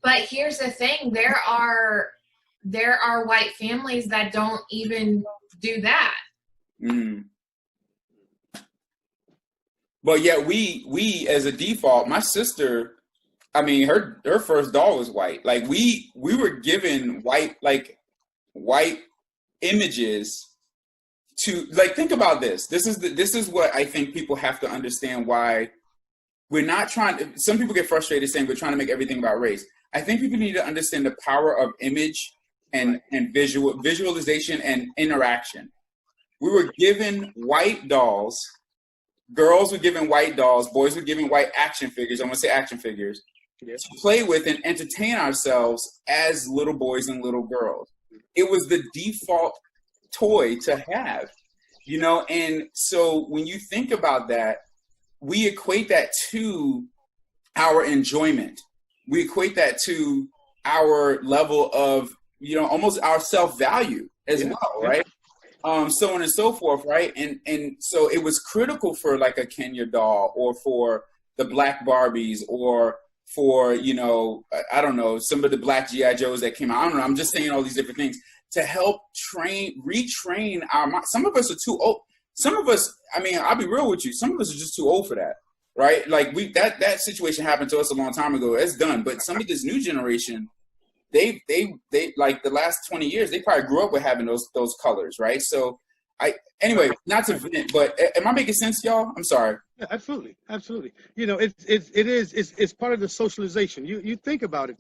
But here's the thing, there are white families that don't even do that. Mm. But yet we as a default, my sister, I mean, her first doll was white. Like we were given white images to, like, think about this. This is what I think people have to understand, why we're not trying to, some people get frustrated saying we're trying to make everything about race. I think people need to understand the power of image and visualization and interaction. We were given white dolls. Girls were given white dolls. Boys were given white action figures. I'm going to say action figures. to play with and entertain ourselves as little boys and little girls. It was the default toy to have, you know? And so when you think about that, we equate that to our enjoyment. We equate that to our level of, you know, almost our self-value as well, right? So on and so forth, right? And so it was critical for like a Kenya doll or for the Black Barbies or for, you know, I don't know, some of the Black G.I. Joes that came out. I don't know, I'm just saying all these different things to help retrain our mind. Some of us are too old. Some of us, I mean, I'll be real with you, some of us are just too old for that, right? Like that situation happened to us a long time ago. It's done. But some of this new generation, they like the last 20 years, they probably grew up with having those colors, right? So anyway, not to vent, but am I making sense, y'all? I'm sorry. Yeah, absolutely, absolutely. You know, it's part of the socialization. You think about it.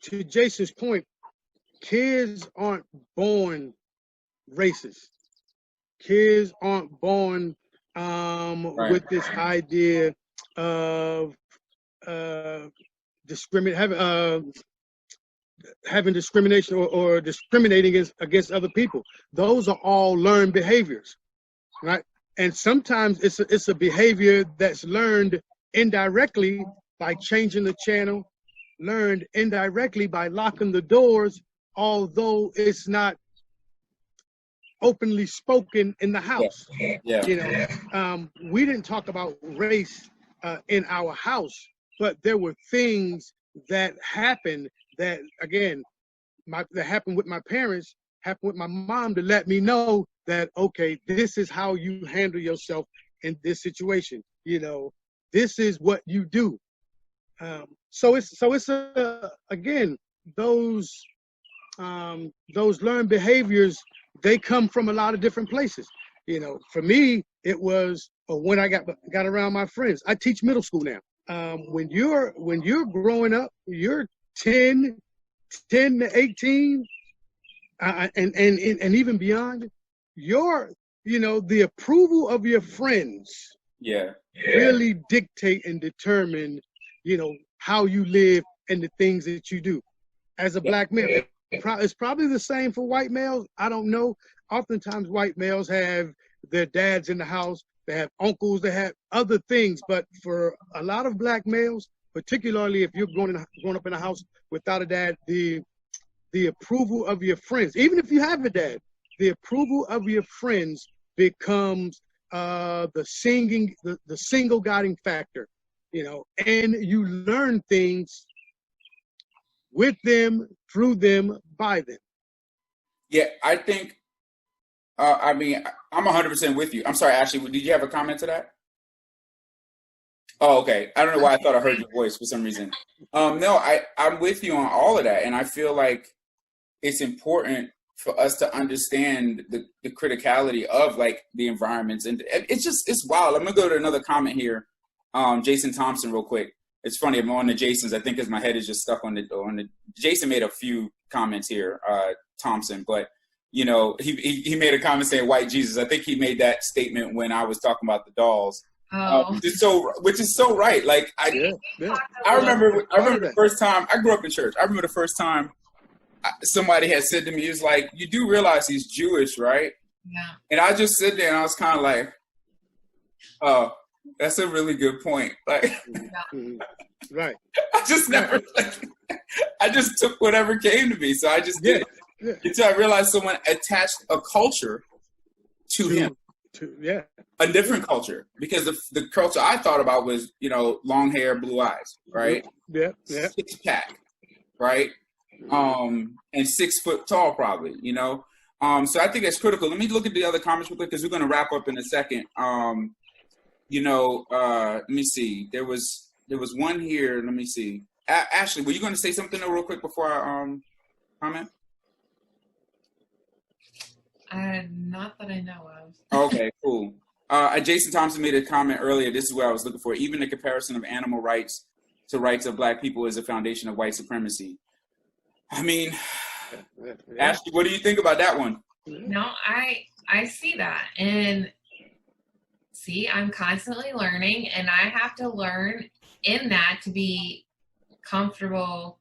To Jason's point, kids aren't born racist. Kids aren't born with this idea of having discrimination or discriminating against other people. Those are all learned behaviors, right? And sometimes it's a behavior that's learned indirectly by changing the channel, learned indirectly by locking the doors, although it's not openly spoken in the house. Yeah. You know, we didn't talk about race in our house, but there were things that happened that, again, that happened with my parents, happened with my mom to let me know that, okay, this is how you handle yourself in this situation. You know, this is what you do. So it's again, those learned behaviors, they come from a lot of different places. You know, for me, it was when I got around my friends. I teach middle school now. When you're growing up, you're 10 to 18, and even beyond, the approval of your friends really dictate and determine, how you live and the things that you do. As a Black male, it's probably the same for white males. I don't know. Oftentimes white males have their dads in the house, they have uncles, they have other things. But for a lot of Black males, particularly if you're grown up in a house without a dad, the approval of your friends, even if you have a dad, the approval of your friends becomes the single guiding factor, and you learn things with them, through them, by them. Yeah, I think, I'm 100% with you. I'm sorry, Ashley, did you have a comment to that? Oh, okay. I don't know why I thought I heard your voice for some reason. No, I'm with you on all of that. And I feel like it's important for us to understand the criticality of like the environments. And it's wild. I'm going to go to another comment here. Jason Thompson real quick. It's funny, I'm on the Jasons, I think, because my head is just stuck on the Jason made a few comments here, Thompson, but he made a comment saying white Jesus. I think he made that statement when I was talking about the dolls. Which is so right. Like I remember the first time I grew up in church. I remember the first time somebody had said to me, "It's like, you do realize he's Jewish, right?" Yeah. And I just sit there and I was kind of like, "Oh, that's a really good point." Like, right. I just never. I just took whatever came to me, so I just did it. Yeah. Until I realized someone attached a culture to him. A different culture, because the culture I thought about was, long hair, blue eyes, right? Yeah. 6-pack, right? And 6 foot tall, probably, So I think that's critical. Let me look at the other comments real quick, because we're going to wrap up in a second. Let me see. There was one here. Let me see. Ashley, were you going to say something real quick before I comment? Not that I know of. Okay, cool. Jason Thompson made a comment earlier. This is what I was looking for. Even the comparison of animal rights to rights of Black people is a foundation of white supremacy. I mean, Ashley, what do you think about that one? No, I see that. And see, I'm constantly learning, and I have to learn in that to be comfortable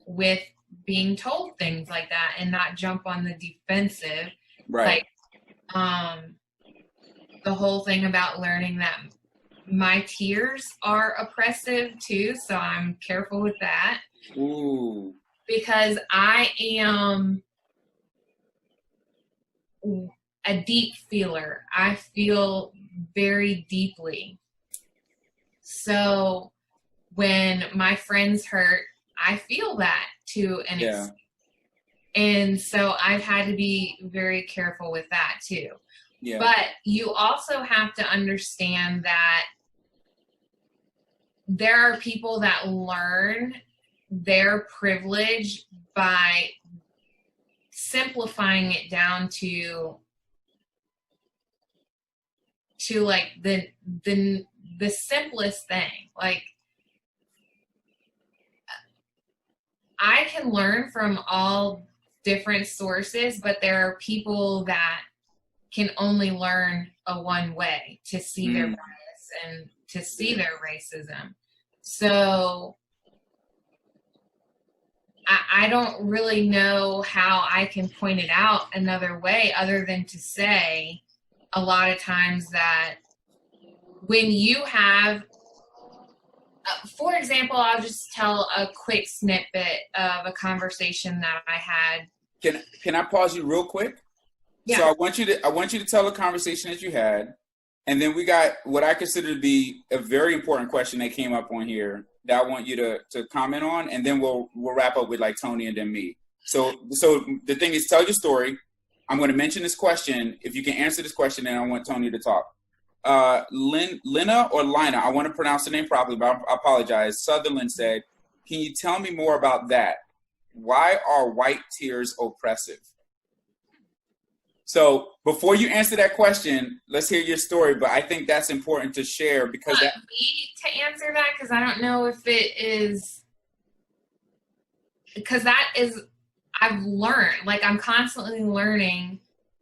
with being told things like that and not jump on the defensive. Right. Like, the whole thing about learning that my tears are oppressive too, so I'm careful with that. Ooh. Because I am a deep feeler. I feel very deeply. So when my friends hurt, I feel that to an extent. And so I've had to be very careful with that too. Yeah. But you also have to understand that there are people that learn their privilege by simplifying it down to like the simplest thing. Like, I can learn from all different sources, but there are people that can only learn a one way to see their bias and to see their racism. So I don't really know how I can point it out another way other than to say a lot of times that when you have, for example, I'll just tell a quick snippet of a conversation that I had. Can I pause you real quick? Yeah. So I want you to tell a conversation that you had, and then we got what I consider to be a very important question that came up on here that I want you to comment on, and then we'll wrap up with like Tony and then me. So the thing is, tell your story. I'm going to mention this question. If you can answer this question, then I want Tony to talk. Lina or Lina, I want to pronounce the name properly, but I apologize. Sutherland said, "Can you tell me more about that? Why are white tears oppressive?" So before you answer that question, let's hear your story. But I think that's important to share because that me to answer that, because I don't know if it is, because that is, I've learned, like I'm constantly learning,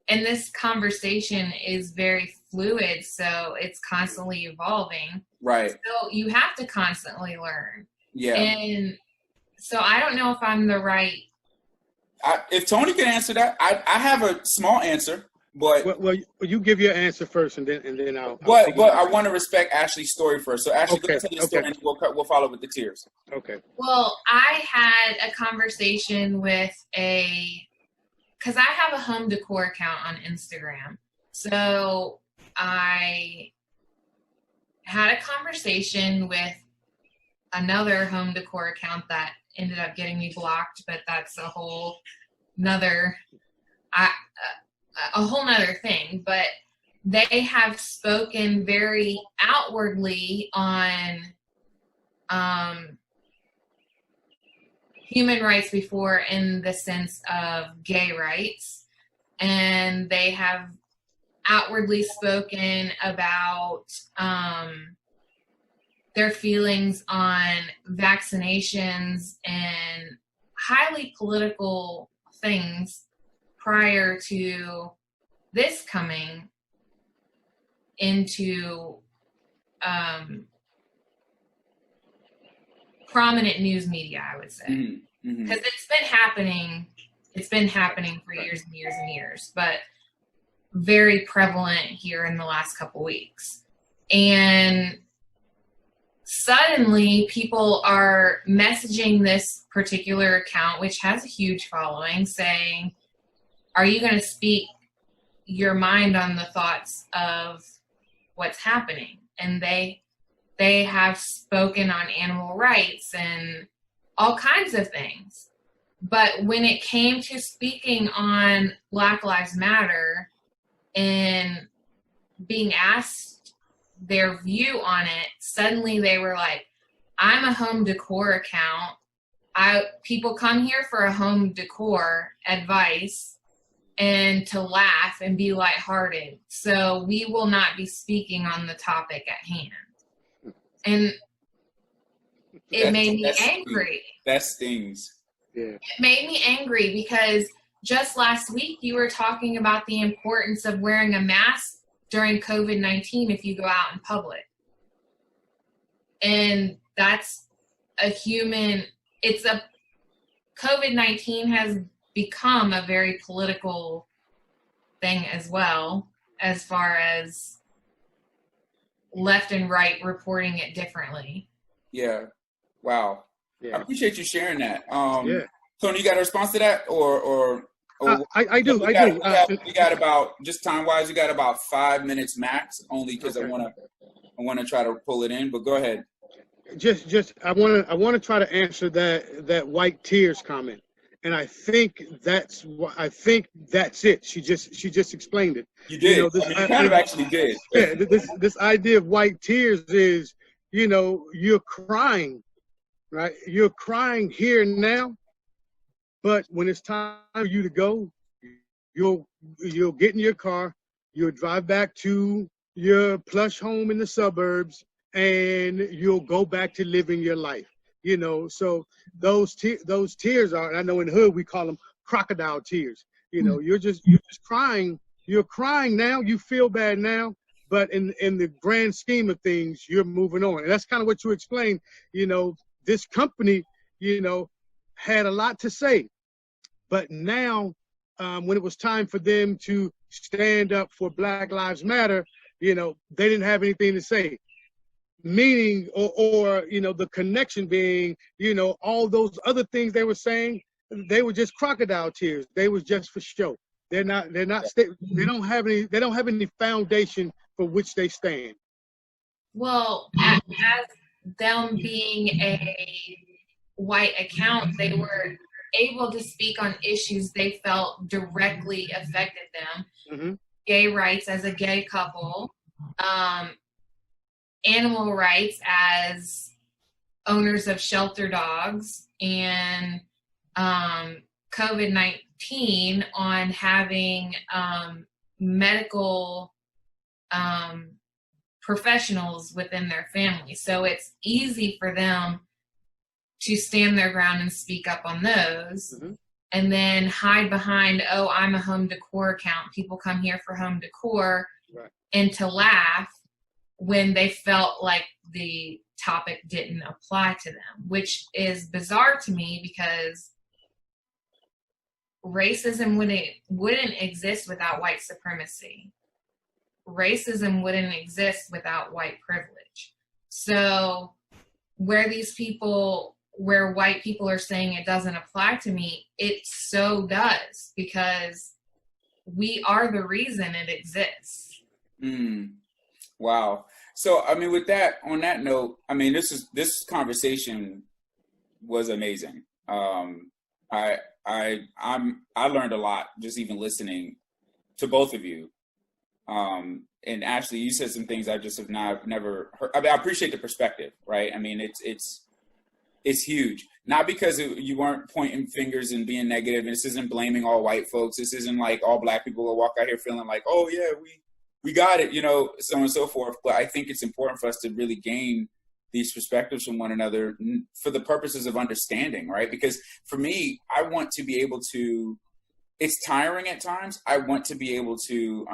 and this conversation is very fluid, so it's constantly evolving. right. So you have to constantly learn. Yeah. And so I don't know if I'm the right. If Tony can answer that, I have a small answer, but Well, you give your answer first, and then I'll. But I want to respect Ashley's story first. So Ashley, go Okay, tell your story, and we'll follow with the tears. Okay. Well, I had a conversation with because I have a home decor account on Instagram. So I had a conversation with another home decor account that ended up getting me blocked, but that's a whole nother thing. But they have spoken very outwardly on human rights before, in the sense of gay rights, and they have outwardly spoken about their feelings on vaccinations and highly political things prior to this coming into prominent news media, I would say. Because it's been happening for years and years and years, but very prevalent here in the last couple weeks. And suddenly people are messaging this particular account, which has a huge following, saying, are you going to speak your mind on the thoughts of what's happening? And they have spoken on animal rights and all kinds of things. But when it came to speaking on Black Lives Matter and being asked their view on it, suddenly they were like, I'm a home decor account. People come here for a home decor advice and to laugh and be lighthearted. So we will not be speaking on the topic at hand. And it made me angry. That stings. Yeah. It made me angry because just last week you were talking about the importance of wearing a mask during COVID-19 if you go out in public. And that's a human, COVID-19 has become a very political thing as well, as far as left and right reporting it differently. Yeah. Wow. Yeah. I appreciate you sharing that. Yeah. Tony, you got a response to that, or I do. We got about, just time wise, we got about 5 minutes max, only because Okay. I want to try to pull it in. But go ahead. I want to try to answer that white tears comment, and I think that's it. She just explained it. You did. You know, you kind of actually did. Yeah, this idea of white tears is, you're crying, right? You're crying here and now, but when it's time for you to go, you'll get in your car, you'll drive back to your plush home in the suburbs, and you'll go back to living your life. So those tears are, and I know in the hood we call them crocodile tears. You're just crying. You're crying now. You feel bad now, but in the grand scheme of things, you're moving on. And that's kind of what you explained. This company, had a lot to say, but now, when it was time for them to stand up for Black Lives Matter, they didn't have anything to say. Meaning, or the connection being, all those other things they were saying, they were just crocodile tears. They was just for show. They don't have any foundation for which they stand. Well, as them being a white account, they were able to speak on issues they felt directly affected them. Mm-hmm. Gay rights as a gay couple, animal rights as owners of shelter dogs, and COVID-19 on having medical professionals within their family. So it's easy for them to stand their ground and speak up on those. Mm-hmm. And then hide behind, I'm a home decor account. People come here for home decor, right, and to laugh when they felt like the topic didn't apply to them, which is bizarre to me because racism wouldn't exist without white supremacy. Racism wouldn't exist without white privilege. So where white people are saying it doesn't apply to me, it so does, because we are the reason it exists. Wow. So, with that, on that note, this conversation was amazing. I learned a lot just even listening to both of you. And Ashley, you said some things I just have never heard. I appreciate the perspective, right? It's huge. Not because you weren't pointing fingers and being negative. And this isn't blaming all white folks. This isn't like all black people will walk out here feeling like, oh yeah, we got it, so on and so forth. But I think it's important for us to really gain these perspectives from one another for the purposes of understanding, right? Because for me, I want to be able to, it's tiring at times. I want to be able to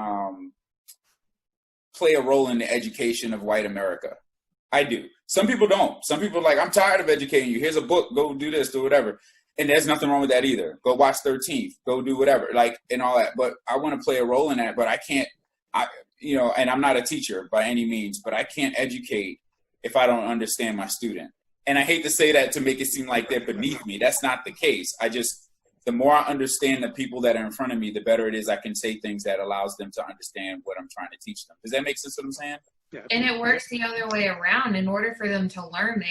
play a role in the education of white America. I do. Some people don't. Some people are like, I'm tired of educating you. Here's a book. Go do this, do whatever. And there's nothing wrong with that either. Go watch 13th. Go do whatever, and all that. But I want to play a role in that. But I can't, and I'm not a teacher by any means, but I can't educate if I don't understand my student. And I hate to say that to make it seem like they're beneath me. That's not the case. The more I understand the people that are in front of me, the better it is I can say things that allows them to understand what I'm trying to teach them. Does that make sense what I'm saying? Yeah. And it works the other way around. In order for them to learn,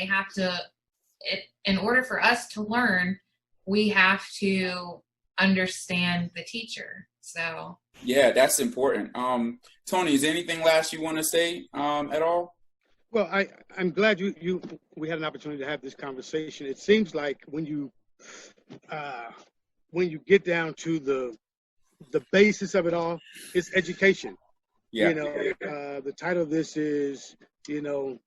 in order for us to learn, we have to understand the teacher. So yeah, that's important. Tony, is there anything last you want to say at all? Well, I'm glad we had an opportunity to have this conversation. It seems like when you get down to the basis of it all, it's education. Yeah. The title of this is,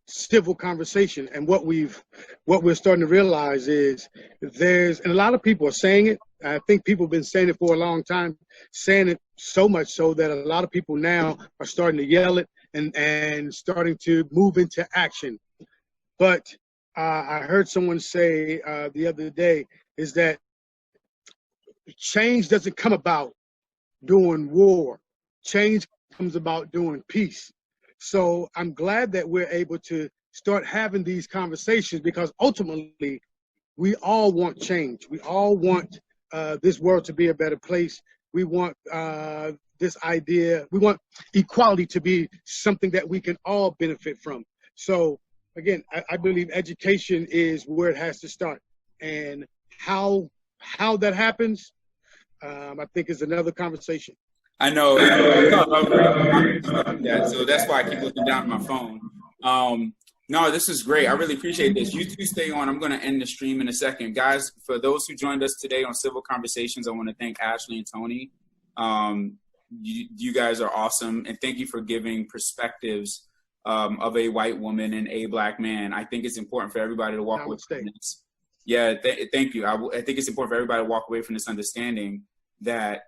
civil conversation. And what we're starting to realize is and a lot of people are saying it. I think people have been saying it for a long time, saying it so much so that a lot of people now are starting to yell it and starting to move into action. But I heard someone say the other day is that change doesn't come about doing war. Change comes about doing peace. So I'm glad that we're able to start having these conversations, because ultimately we all want change. We all want this world to be a better place. We want this idea, we want equality to be something that we can all benefit from. So again, I believe education is where it has to start. And how that happens, I think is another conversation. I know. Yeah, so that's why I keep looking down at my phone. No, this is great. I really appreciate this. You two stay on. I'm going to end the stream in a second. Guys, for those who joined us today on Civil Conversations, I want to thank Ashley and Tony. You guys are awesome. And thank you for giving perspectives of a white woman and a black man. I think it's important for everybody to walk away from this. Yeah, thank you. I think it's important for everybody to walk away from this understanding that